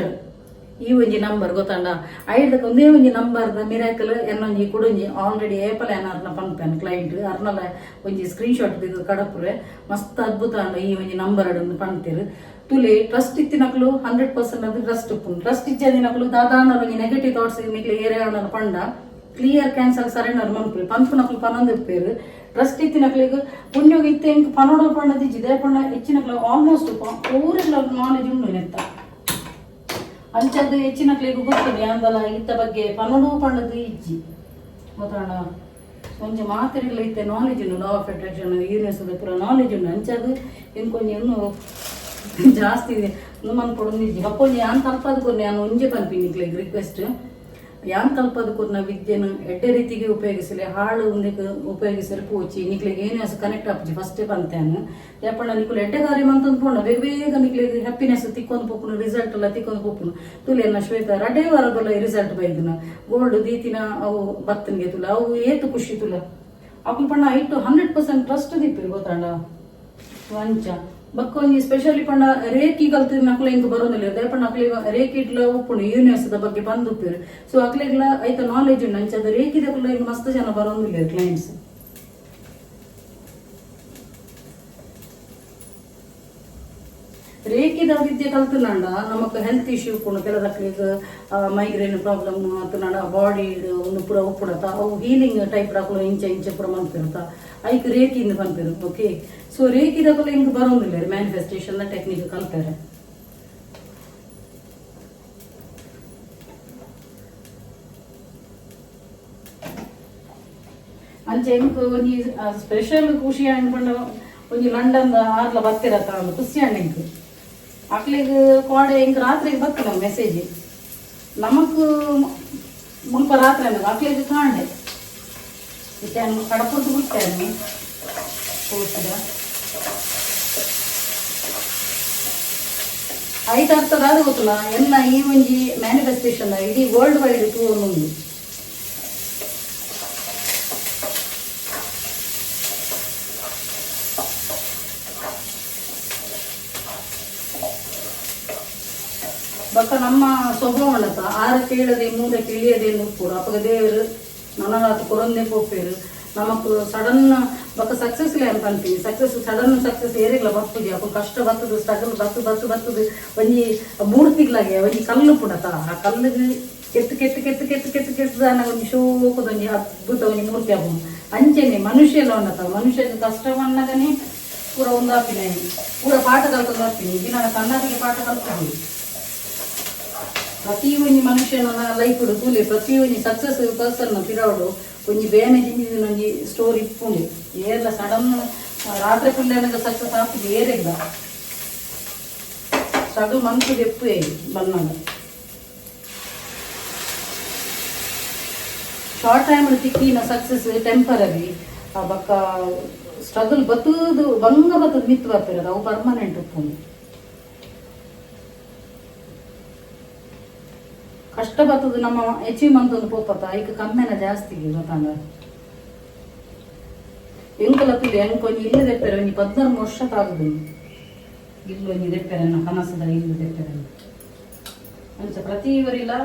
ಈ ಒಂಜಿ ನಂಬರ್ ಗೊತ್ತಾಂಡ ಐದಕ್ಕೆ ಒಂದೇ ಒಂಜಿ ನಂಬರ್ದ ಮಿರಾಕಲ್ ಎನ್ನೊಂಜಿ ಕುಡೊಂಜಿ ಆಲ್ರೆಡಿ ಏಪಲ್ ಏನಾರ್ನ ಪಂಪೇನು ಕ್ಲೈಂಟ್ ಅರ್ನಲ್ಲ ಒಂಜಿ ಸ್ಕ್ರೀನ್ ಶಾಟ್ ತೆಗೆದು ಕಡಪುರೆ ಮಸ್ತ್ ಅದ್ಭುತ ಅಂಡ ಈ ಒಂಜಿ ನಂಬರ್ ಅಡೊಂದು ಪಂತೀರು ತುಲೆ ಟ್ರಸ್ಟ್ ಇತ್ತಿನಕ್ಲು 100% ಅದು ಟ್ರಸ್ಟ್ ಉಪ್ಪು ಟ್ರಸ್ಟ್ ಇಚ್ಚದಿನಕ್ಲು ದಾದಾಂಡ ಒಂಜಿ ನೆಗೆಟಿವ್ ಥಾಟ್ಸ್ ನಿಕ್ಲೆ ಏರಿಯಾಡ ಪಂಡ ಕ್ಲಿಯರ್ ಕ್ಯಾನ್ಸಲ್ ಸರೆಂಡರ್ ಮನ್ಪುರಿ ಪಂಪುನಕ್ಲು ಪನೊಂದು ಉಪ್ಪೇರು ಟ್ರಸ್ಟ್ ಇತ್ತಿನಕ್ಲಿಗೆ ಪುಣ್ಯೋಗ ಇತ್ತೆ ಇಂಕ್ ಪನೋಡ ಪಂಡದಿಜ್ಜಿದೆ ಪಂಡ ಹೆಚ್ಚಿನಕ್ಲು ಆಲ್ಮೋಸ್ಟ್ ಊರಿನ ನಾಲೆಜ್ ಉಂಡು ನೆತ್ತ ಅಂಚದ್ದು ಹೆಚ್ಚಿನಕ್ಲಿಗೂ ಗೊತ್ತದೆ ಅಂದಲ್ಲ ಇತ್ತ ಬಗ್ಗೆ ಪನೋಡು ಪಂಡದು ಇಜ್ಜಿ ಗೊತ್ತಾಣ ಒಂಚ ಮಾತಾಡಿಲ್ಲ ಇತ್ತೆ ನಾಲೆಜ್ ಉಂಡು ಲಾ ಆಫ್ ಅಟ್ರಾಕ್ಷನ್ ಯೂನಿವರ್ಸದ ಪೂರ ನಾಲೆಜ್ ಉಂಡು ಅಂಚದು ಇಂಕೊಂಜಿ ಜಾಸ್ತಿ ಇದೆ ಮನ್ ಕೊಡೊಂದಿಜ್ಜಿ ಅಪ್ಪೊಂಜಿ ಯಾನ್ ತಲ್ಪದಕ್ಕೂ ನಾನು ಒಂಜೆ ಪನ್ಪಿನಿಕ್ಲೆ ರಿಕ್ವೆಸ್ಟ್ ಯಾನ್ ಕಲ್ಪದಕ್ಕೂ ನಾ ವಿದ್ಯೆನ ಎಡ್ಡೆ ರೀತಿಗೆ ಉಪಯೋಗಿಸಲಿ ಹಾಳು ಒಂದಕ್ಕೆ ಉಪಯೋಗಿಸಲಿ ಪೋಚಿ ನಿಕ್ಲಿಗೆ ಏನು ಕನೆಕ್ಟ್ ಆಪುಜಿ ಫಸ್ಟೇ ಬಂತೇನು ಯಾಪಣ್ಣ ನಿಕ್ಲು ಎಡ್ಡೆ ಗಾರಿ ಮಂತಂದು ಪೋಣ ಬೇಗ ಬೇಗ ನಿಕ್ಲಿಗೆ ಹ್ಯಾಪಿನೆಸ್ ತಿಕ್ಕೊಂಡು ಪೋಪುನು ರಿಸಲ್ಟ್ ಎಲ್ಲ ತಿಕ್ಕೊಂಡು ಪೋಪುನು ತುಲೆನ ಶ್ವೇತ ರಡೇ ವಾರದಲ್ಲ ರಿಸಲ್ಟ್ ಬೈದಿನ ಗೋಲ್ಡ್ ದೀತಿನ ಅವು ಬತ್ತನಿಗೆ ತುಲ ಅವು ಏತು ಖುಷಿ ತುಲ ಅಪ್ಪನ ಪಣ್ಣ ಐಟು 100% ಟ್ರಸ್ಟ್ ದಿಪ್ಪಿರು ಗೊತ್ತಾಂಡ ವಂಚ ಬಕ್ಕೊಂಜಿ ಸ್ಪೆಷಲಿ ಪಂಡ ರೇಖಿ ಕಲ್ತಿದ್ ನಕ್ಲ ಇಂಕ ಬರೋದಿಲ್ಲ ದಯಪಂಡ ಅಕ್ಲಿಗ ರೇಖಿ ಇಟ್ಲ ಉಪ್ಪುಂಡು ಯೂನಿವರ್ಸದ ಬಗ್ಗೆ ಬಂದುಪ್ಪೇರು ಸೊ ಅಕ್ಲಿಗ್ಲ ಐತ ನಾಲೆಜ್ ಉಂಡು ಅಂಚದ ರೇಖಿದಕ್ಲ ಈಗ ಮಸ್ತ್ ಜನ ಬರೋದಿಲ್ಲ ಕ್ಲೈಂಟ್ಸ್ ರೇಖಿದ ವಿದ್ಯೆ ಕಲ್ತನಾಂಡ ನಮಕ್ ಹೆಲ್ತ್ ಇಶ್ಯೂ ಉಪ್ಪುಂಡು ಕೆಲದಕ್ಲಿಗ ಮೈಗ್ರೇನ್ ಪ್ರಾಬ್ಲಮ್ ಅತ್ತನಾಂಡ ಬಾಡಿ ಒಂದು ಪೂರ ಉಪ್ಪುಡತ ಅವು ಹೀಲಿಂಗ್ ಟೈಪ್ ರಾಕುಲು ಇಂಚ ಪೂರ ಮನ್ಪಿರುತ್ತ ಐಕ್ ರೇಖಿಯಿಂದ ಪನ್ಪೇರು ಓಕೆ ಸೊ ರೇಖಿದಕ್ಕೂ ಹಿಂಗೆ ಬರೋದಿಲ್ಲ ಮ್ಯಾನಿಫೆಸ್ಟೇಷನ್ ಟೆಕ್ನಿಕ್ ಕಲ್ತಾರೆ ಅಂಚೆ ಎಂಕ್ ಒಂಜಿ ಸ್ಪೆಷಲ್ ಖುಷಿ ಅನ್ಕೊಂಡು ಒಂಜಿ ಲಂಡನ್ ಆರ್ಲ ಬರ್ತಿರತ್ತ ಒಂದು ಖುಷಿ ಅಣ್ಣಿಂಕ್ ಅಕ್ಲಿಗೆ ಕೋಡೆ ಹಿಂಗೆ ರಾತ್ರಿಗೆ ಬರ್ತದೆ ಮೆಸೇಜ್ ನಮಕ್ ಮುಲ್ಪ ರಾತ್ರಿ ಅನ್ನೋದು ಅಕ್ಲಿಗೆ ಕಾಣೆ ಇನ್ನು ಕಡಪದ್ದು ಬಿಟ್ಟೇನು ಕೂಸಿದ ಐದು ಅರ್ಥದ ಅದು ಗೊತ್ತಲ್ಲ ಎಲ್ಲ ಈ ಒಂಜಿ ಮ್ಯಾನಿಫೆಸ್ಟೇಷನ್ ಇಡೀ ವರ್ಲ್ಡ್ ವೈಡ್ ತೂವೊಂದು ಬಕ್ಕ ನಮ್ಮ ಸ್ವಭಾವ ಉಂಡತ 6 ಕೇಳದೆ 3 ಇಳಿಯದೆ ನುಪ್ಪುರು ಅಪ್ಪಗ ದೇವರು ನನಗಾತು ಕೊರೊಂದೆ ಪೋಪೇರು ನಮಕ್ ಸಡನ್ ಬಕ್ಕ ಸಕ್ಸಸ್ ಇಲ್ಲ ಅಂತ ಅಂತೀನಿ ಸಡನ್ ಸಕ್ಸಸ್ ಏರಿಲ್ಲ ಬರ್ತದೆ ಅಪ್ಪ ಕಷ್ಟ ಬರ್ತದೆ ಸ್ಟ್ರಗಲ್ ಬರ್ತದೆ ಒಂಜಿ 3 ತಿಂಗ್ಳಾಗೆ ಒಂಜಿ ಕಲ್ಲು ಪುಡತ ಆ ಕಲ್ಲಿಗೆ ಕೆತ್ತು ಒಂಜಿ ಶೋಕದೊಂಜಿ ಅದ್ಭುತ ಒಂಜಿ ಮೂರ್ತಿ ಆಗ ಅಂಚೆನೆ ಮನುಷ್ಯ ಎಲ್ಲ ಉಂಡತ ಮನುಷ್ಯದ ಕಷ್ಟವನ್ನಗನೆ ಪೂರ ಒಂದು ಹಾಪಿನ ಪೂರ ಪಾಠ ಕಲ್ಕೊಂಡು ಬರ್ತೀನಿ ದಿನ ಕನ್ನಡಿಗೆ ಪಾಠ ಕಲ್ತ್ಕೊಂಡು ಪ್ರತಿ ಒಂಜಿ ಮನುಷ್ಯನ ಲೈಫ್ ತೂಲೆ ಪ್ರತಿ ಒಂಜಿ ಸಕ್ಸಸ್ ಪರ್ಸನ್ ಪಿರಾವಡು ಒಂಜಿ ಬೇನೆ ಜಿಂಜಿನ ಒಂಜಿ ಸ್ಟೋರಿ ಇಪ್ಪುಂಡು ಏರ್ಲ ಸಡನ್ ರಾತ್ರಿ ಪುಲ್ಲೆನಗ ಸಕ್ಸಸ್ ಆಗ್ತದೆ ಏರಿಲ್ಲ ಸ್ಟ್ರಗಲ್ ಮನ್ಸುದು ಎಪ್ಪು ಬಂದಾಗ ಶಾರ್ಟ್ ಟೈಮ್ ತಿಕ್ಕಿನ ಸಕ್ಸಸ್ ಟೆಂಪರರಿ ಬಕ್ಕ ಸ್ಟ್ರಗಲ್ ಬತ್ತುದು ಬಂಗ ಬತ್ತದ ಮಿತ್ ಬರ್ತಿರೋದು ಅವು ಪರ್ಮನೆಂಟ್ ಉಪ್ಪುಂಡು ಕಷ್ಟ ಬರ್ತದೆ ನಮ್ಮ ಅಚೀವ್ಮೆಂಟ್ ಒಂದು ಪೋಪತ್ತ ಈಗ ಕಮ್ಮಿನ ಜಾಸ್ತಿ ಗೊತ್ತಾಂಡ ಎಂಕಲತ್ತಿಲ್ಲ ಎಂಕೊಂಜಿ ಇಲ್ಲಿ ತೆಪ್ಪೆರೆ ಒಂಜಿ 14 ವರ್ಷಕ್ಕಾಗುದು ಇಲ್ಲೊಂಜಿ ತೆಪ್ಪೆರೆ ಕನಸದ ಇಲ್ಲಿ ತೆಪ್ಪೆರೆ ಅಂಚ ಪ್ರತಿ ಇವರಿಲ್ಲ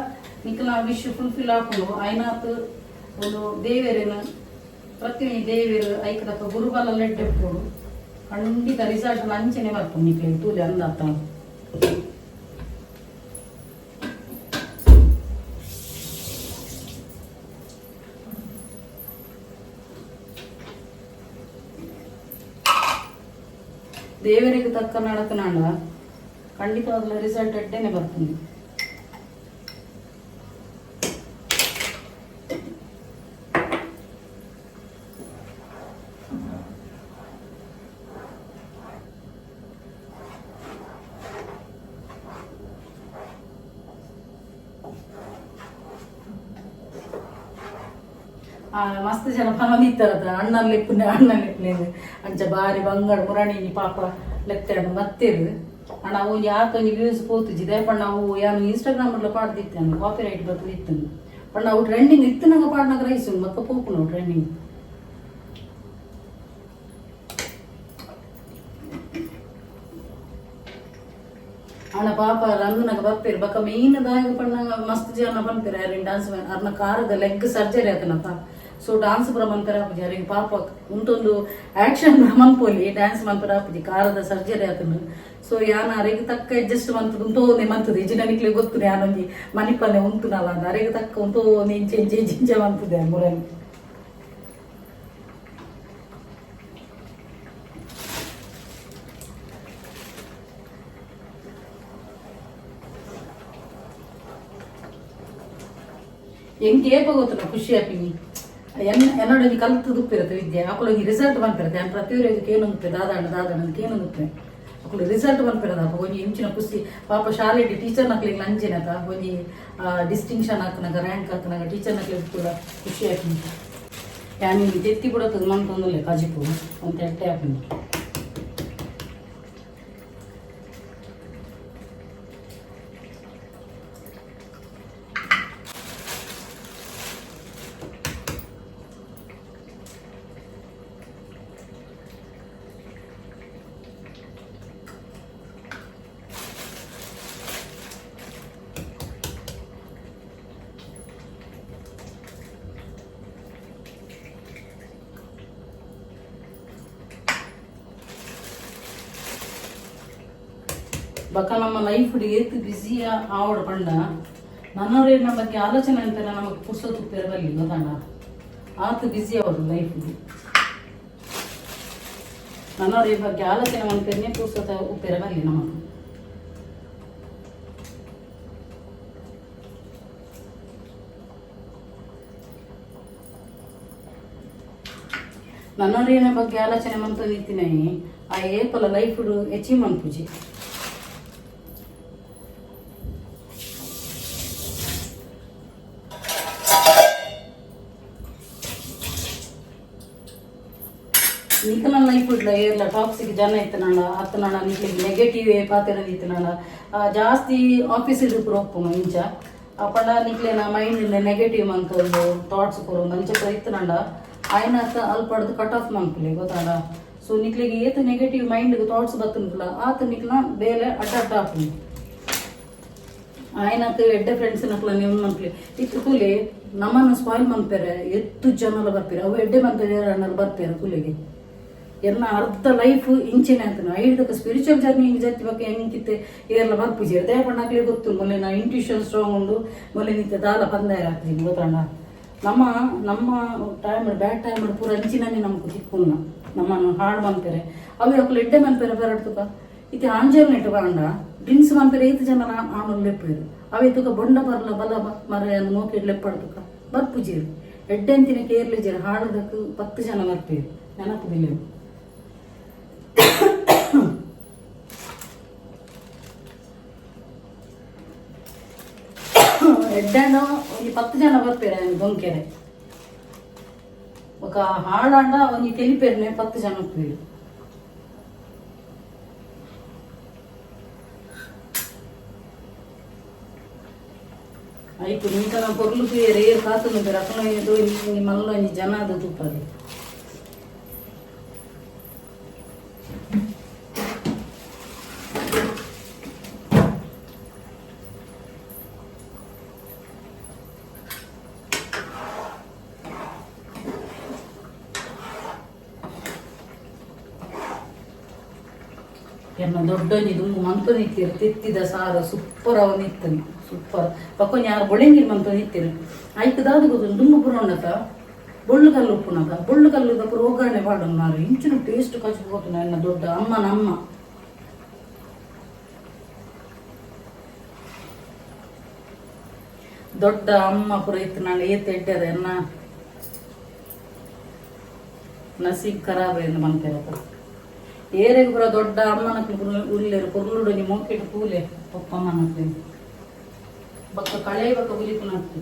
ನಿಖಲ ವಿಶ್ ಫುಲ್ಫಿಲ್ ಹಾಕೊಂಡು ಐನಾತ್ ಒಂದು ದೇವೇರೇನು ಪ್ರತಿ ದೇವೇರು ಐಕದಕ್ಕ ಗುರುಬಲ ಲೆಡ್ಡೆಪ್ಪೋಡು ಖಂಡಿತ ರಿಸಲ್ಟ್ ಅಂಚನೆ ಬರ್ಕೊಂಡು ನಿಖಲೆ ತೂಲೆ ಅಂದಾತ ದೇವರಿಗೆ ತಕ್ಕ ನಡಕನಾಂಡ ಖಂಡಿತವಾಗ್ಲೂ ರಿಸಲ್ಟ್ ಎಡ್ಡೆನೆ ಬರ್ತೀನಿ ಮಸ್ತ್ ಜನ ಪನದಿತ್ತಾರದ ಅಣ್ಣನ ಲೆಪ್ಪನೆ ಅಣ್ಣನ ಲೆಪ್ಪನೇದು ಅಂಚ ಬಾರಿ ಬಂಗಾಡ ಮುರಾಣಿನಿ ಪಾಪ ಲೆಕ್ಕ ಮತ್ತೇರು ಅಣ್ಣ ಅವು ಯಾಕೆ ನೀವು ವ್ಯೂಸ್ ಪೋತುಜಿ ದೇಪಣ್ಣ ಅವು ಯಾನು ಇನ್ಸ್ಟಾಗ್ರಾಮ್లో ಪಾಡ್ದಿತ್ತಾನು ಕಾಪಿ ರೈಟ್ ಬರ್ತದಿತ್ತಾನು ಪಣ್ಣ ಅವು ಟ್ರೆಂಡಿಂಗ್ ಇತ್ತನಾಗ ಪಾಡ್ನಾಗ ರೈಸು ಮಕ್ಕ ಪೋಪು ನಾವು ಟ್ರೆಂಡಿಂಗ್ ಅಣ್ಣ ಪಾಪ ರಂಗನಾಗ ಬರ್ಪೇರು ಬಕ್ಕ ಮೇನ್ ದಾಯ ಪಣ್ಣ ಮಸ್ತ್ ಜನ ಬಂದ್ಪೇರು ಯಾರು ಡಾನ್ಸ್ ಅರ್ನ ಕಾರದ ಲೆಗ್ ಸರ್ಜರಿ ಆತನಪ್ಪ ಸೊ ಡಾನ್ಸ್ ಪುರ ಮಂತರ ಆಪುಜಿ ಯಾರಿಗೆ ಪಾಪ ಉಂಟೊಂದು ಆಕ್ಷನ್ ಮನ್ಪೋಲಿ ಡ್ಯಾನ್ಸ್ ಮಂತರ ಆಪುಜಿ ಕಾರದ ಸರ್ಜರಿ ಆತನು ಸೊ ಯಾನ ಅರೆಗೆ ತಕ್ಕ ಅಡ್ಜಸ್ಟ್ ಮಂತದ ಉಂಟೋನೆ ಮಂತದೆ ಜಿನನಿಕ್ಲೆ ಗೊತ್ತು ಯಾನೊಂದು ಮನಿಪಲ್ಲೆ ಉಂಟುನಲ್ಲ ಅಂತ ಅರೆಗೆ ತಕ್ಕ ಉಂಟೋನೆ ಇಂಚೆ ಮಂತದೆ ಮುರಲಿ ಹೆಂಗೆ ಏಪ ಗೊತ್ತು ಖುಷಿ ಆಪಿನಿ എന്നോട് കലത്ത് തുപ്പിരത്തെ വിദ്യ അപ്പോൾ ರಿಸಲ್ಟ್ ಬಂದ್ಬಿರತ್ತೆ ನಾನು ಪ್ರತಿಯೊಬ್ಬರಿಗೆ ಏನೊಂದು ದಾದಣ್ಣಕ್ಕೆ ಏನೊಂದು ಅಕ್ಕಳು ರಿಸಲ್ಟ್ ಬಂದ್ಬಿರದ ಅಪ್ಪ ಒಂಜಿ ಇಂಚಿನ ಖುಷಿ ಪಾಪ ಶಾಲೆಗೆ ಟೀಚರ್ ನಕ್ಲಿಗೆ ಲಂಚಿನತ ಒಂಜಿ ಡಿಸ್ಟಿಂಕ್ಷನ್ ಹಾಕಿನಾಗ ರ್ಯಾಂಕ್ ಹಾಕಿನಾಗ ಟೀಚರ್ ನಕ್ಲಿಗೆ ಕೂಡ ಖುಷಿ ಹಾಕಿನಿ ಯಾನು ತೆತ್ತಿ ಬಿಡೋದು ಮಂತೊಂದಲ್ಲೇ ಕಾಜಿಪು ಅಂತ ಎಟ್ಟೆ ಹಾಕಿನಿ ಬಕ್ಕ ನಮ್ಮ ಲೈಫ್ ಏತು ಬಿಸಿ ಆವಡ ಪಂಡ ನನ್ನವ್ರ ನಮ್ಮ ಬಗ್ಗೆ ಆಲೋಚನೆ ಅಂತಾರೆ ನಮಗೆ ಪುರ್ಸೊತ್ತು ಉಪ್ಪಿರಬಲ್ಲಿ ಗೊತ್ತಾಣ ಆತು ಬಿಸಿ ಅವರು ಲೈಫ್ ನನ್ನವ್ರ ಬಗ್ಗೆ ಆಲೋಚನೆ ಅಂತಾನೆ ಪುರ್ಸೊತ್ತ ಉಪ್ಪಿರಬಲ್ಲಿ ನಮಗೆ ನನ್ನವ್ರ ಬಗ್ಗೆ ಆಲೋಚನೆ ಮಂತ ನಿಂತಿನ ಆ ಏಪಲ ಲೈಫ್ ಅಚೀವ್ ಮನ್ಪುಜಿ ನಿಖನ ಲೈಫ್ ಇಡ್ಲ ಏರ್ಲ ಟಾಕ್ಸಿಕ್ ಜನ ಇತ್ತನಲ್ಲ ಅತ್ತನಣ್ಣ ನಿಕ್ಲಿಗೆ ನೆಗೆಟಿವ್ ಪಾತ್ರ ಇತ್ತನಲ್ಲ ಜಾಸ್ತಿ ಆಫೀಸ್ ಇದ್ರು ಒಪ್ಪುನು ಇಂಚ ಅಪ್ಪಣ್ಣ ನಿಕ್ಲೇನ ಮೈಂಡ್ ನೆಗೆಟಿವ್ ಮಂತಂದು ಥಾಟ್ಸ್ ಕೊರು ಮಂಚ ಇತ್ತನಂಡ ಆಯ್ನ ಅಲ್ಪಡ್ದು ಕಟ್ ಆಫ್ ಮಂಕ್ಲಿ ಗೊತ್ತಾಡ ಸೊ ನಿಕ್ಲಿಗೆ ಏತು ನೆಗೆಟಿವ್ ಮೈಂಡ್ ಥಾಟ್ಸ್ ಬತ್ತನಲ್ಲ ಆತ ನಿಕ್ಲ ಬೇಲೆ ಅಡ್ಡ ಹಾಕ್ಲಿ ಆಯ್ನತ್ ಎಡ್ಡೆ ಫ್ರೆಂಡ್ಸ್ ನಕ್ಲ ನೀವು ಮಂಕ್ಲಿ ಇತ್ತು ಕೂಲಿ ನಮ್ಮನ್ನು ಸ್ಪಾಯ್ಲ್ ಮಂಪೇರೆ ಎತ್ತು ಜನಲ್ಲ ಬರ್ಪೇರೆ ಅವು ಎಡ್ಡೆ ಮಂತಾರೆ ಅನ್ನೋರು ಬರ್ಪೇರೆ ಕೂಲಿಗೆ ಎನ್ನ ಅರ್ಧ ಲೈಫ್ ಇಂಚಿನ ಅಂತ ಐದಕ್ಕೆ ಸ್ಪಿರಿಚುವಲ್ ಜರ್ನಿ ಹಿಂಗೆ ಜರ್ತಿ ಬಗ್ಗೆ ಹೆಂಗಿತ್ತೆ ಏರ್ಲ ಬರ್ಪುಜಿ ದೇಹ ಬಣ್ಣಾಗ್ಲಿ ಗೊತ್ತು ಮೊನ್ನೆ ನಾ ಇಂಟ್ಯೂಷನ್ ಸ್ಟ್ರಾಂಗ್ ಉಂಡು ಮೊನ್ನೆ ನಿಂತೆ ದಾಲ ಪಂದಾಯ ಹಾಕ್ತೀನಿ ಗೊತ್ತಣ್ಣ ನಮ್ಮ ಟೈಮ್ ಬ್ಯಾಡ್ ಟೈಮ್ ಪೂರ ಇಂಚಿನೇ ನಮ್ಗೆ ತಿಕ್ಕುನ್ನ ನಮ್ಮನ್ನು ಹಾಡು ಮಂಪೇರೆ ಅವು ಅಕ್ಕಳು ಎಡ್ಡೆ ಮಂಪೇರೆ ಬರಡ್ತುಕ ಇತ್ತೆ ಆಂಜಲ್ ನೆಟ್ಟು ಬಾಂಡ ಡ್ರಿಂಕ್ಸ್ ಮಂಪೇರೆ ಐದು ಜನ ಆಮೇಲೆ ಲೆಪ್ಪೇರು ಅವೇ ತುಕ ಬೊಂಡ ಬರಲ ಬಲ ಮರ ಮೋಕೆಡ್ ಲೆಪ್ಪಡ್ತುಕ ಬರ್ಪುಜೀರು ಎಡ್ಡೆಂತಿನ ಕೇರ್ಲಿ ಜರ ಹಾಡೋದಕ್ಕೆ 10 ಜನ ಬರ್ಪೇರು ನೆನಪುದಿಲ್ಲ ಎಡ್ಡಣ್ಣು ಒಂದು 10 ಜನ ಬರ್ಪೇರೆ ದೊಂಕೆರೆ ఒక ಹಾಡಾಂಡ ಒಂದು తెలిపేరునే 10 ಜನ ಹೋಗ್ತೀವಿ ಆಯ್ತು ನಿಂತ ನಾವು పొర్లు రేర్ కాతును రకం ఏదో నీ మనలో నీ జన అది తూపది ಎನ್ನ ದೊಡ್ಡೊಂಜಿ ದುಂಬು ಮಂತು ನಿಂತಿರು ತಿತ್ತಿದ ಸಾರು ಸೂಪರ್ ಅವ ನಿತ್ತನು ಸೂಪರ್ ಪಕ್ಕೊಂದು ಯಾರು ಬೊಳೆಂಗಿರು ಮಂತು ನಿಂತಿರು ಆಯ್ತದಾದ ಗೊತ್ತು ದುಂಬು ಪುರೋಣತ ಬೊಳ್ಳು ಕಲ್ಲು ಉಪ್ಪುನತ ಬೊಳ್ಳು ಕಲ್ಲುದ ಪುರ ಒಗ್ಗರಣೆ ಪಾಡೋನು ನಾನು ಇಂಚಿನ ಟೇಸ್ಟ್ ಕಚ್ಕೋತು ನನ್ನ ದೊಡ್ಡ ಅಮ್ಮನಮ್ಮ ದೊಡ್ಡ ಅಮ್ಮ ಪುರ ಇತ್ತು ನಾನು ಏತ್ ಎಡ್ಡದ ಎನ್ನ ನಸೀಬ್ ಖರಾಬ್ ಎಂದು ಮಂತಿರತ್ತ ಏರೆಗೆ ಪುರ ದೊಡ್ಡ ಅಮ್ಮನಕ್ಲು ಉಲ್ಲೇರು ಪೊರ್ಲುಡು ಮೋಕೆಟ್ ಪೂಲೆ ಪಪ್ಪಮ್ಮನಕ್ಲಿ ಬಕ್ಕ ಕಳೆ ಬಕ್ಕ ಉಲಿಪುನಕ್ಲಿ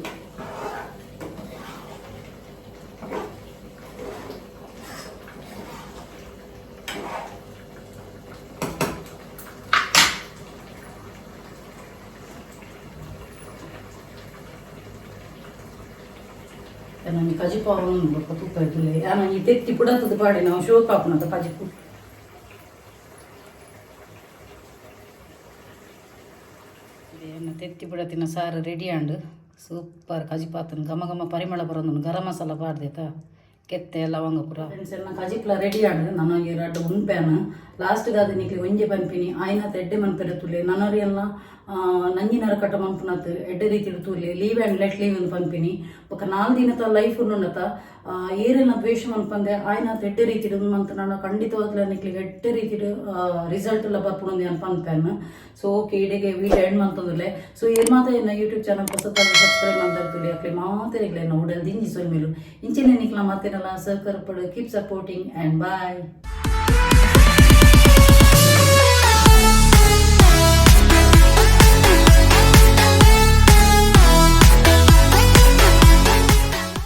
ನಾನು ಕಜಿ ಪಾವನು ಬೊಕ್ಕ ತುಪ್ಪ ಇರ್ತಲೆ ನಾನು ಈ ತೆತ್ತಿ ಪುಡತದ ಪಾಡಿ ನಾವು ಶೋಕ್ ಹಾಕೋಣದ ಕಜಿ ಪುಟ್ಟು ತೆತ್ತಿ ಬಿಡತಿನ ಸಾರು ರೆಡಿ ಆಂಡು ಸೂಪರ್ ಕಜಿ ಪಾತನ ಘಮ ಘಮ ಪರಿಮಳ ಬರೋದು ಗರಂ ಮಸಾಲ ಪಾಡ್ದೈತಾ ಕೆತ್ತೆ ಲವಂಗ ಪುರ ಫ್ರೆಂಡ್ಸ್ ಎಲ್ಲ ಕಜಿಪ್ಲ ರೆಡಿ ಆಂಡು ನನಗೆ ರಡ್ಡು ಉಂಪ್ಯಾನು ಲಾಸ್ಟ್ಗೆ ಅದು ನಿಕ್ಲಿ ಒಂಜೆ ಪನ್ಪಿನಿ ಆಯ್ನತ್ ಎಡ್ಡೆ ಮನ್ಪೆರೆ ತುಲೆ ನನರಿ ಎಲ್ಲ ನಂಜಿನರ ಕಟ್ಟ ಮನ್ಪುನತ್ ಎಡ್ಡೆ ರೀತಿ ತುಲೆ ಲೀವ್ ಆ್ಯಂಡ್ ಲೆಟ್ ಲೀವ್ ಅಂತ ಪನ್ಪಿನಿ ಬೊಕ್ಕ 4 ದಿನದ ಲೈಫ್ ಉಂಡತ ಏರೆಲ್ಲ ದ್ವೇಷ ಮನ್ಪಂದೆ ಆಯ್ನತ್ ಎಡ್ಡೆ ರೀತಿ ಮಂತ ನಾನು ಖಂಡಿತವಾಗ್ಲ ನಿಕ್ಲಿ ಎಡ್ಡೆ ರೀತಿ ರಿಸಲ್ಟ್ ಎಲ್ಲ ಬರ್ಪುಣಂದು ಅಂತ ಪನ್ಪೆನ್ ಸೊ ಓಕೆ ಇಡೆಗೆ ವೀಡಿಯೋ ಎಂಡ್ ಮಂತಂದುಲೆ ಸೊ ಏನ್ ಮಾತ ಯೂಟ್ಯೂಬ್ ಚಾನಲ್ ಹೊಸತಾಗಿ ಸಬ್ಸ್ಕ್ರೈಬ್ ಮಾಡ್ತಿರ್ತೀವಿ ಅಕ್ಲೆ ಮಾತಾಡಿಗ್ಲೆ ನಾವು ಉಡಲ್ ದಿಂಜಿ ಸೊಲ್ ಮೇಲು ಇಂಚಿನ ನಿಕ್ಲ ಮಾತೇನಲ್ಲ ಸಹಕಾರ ಪಡು ಕೀಪ್ ಸಪೋರ್ಟಿಂಗ್ ಆ್ಯಂಡ್ ಬಾಯ್.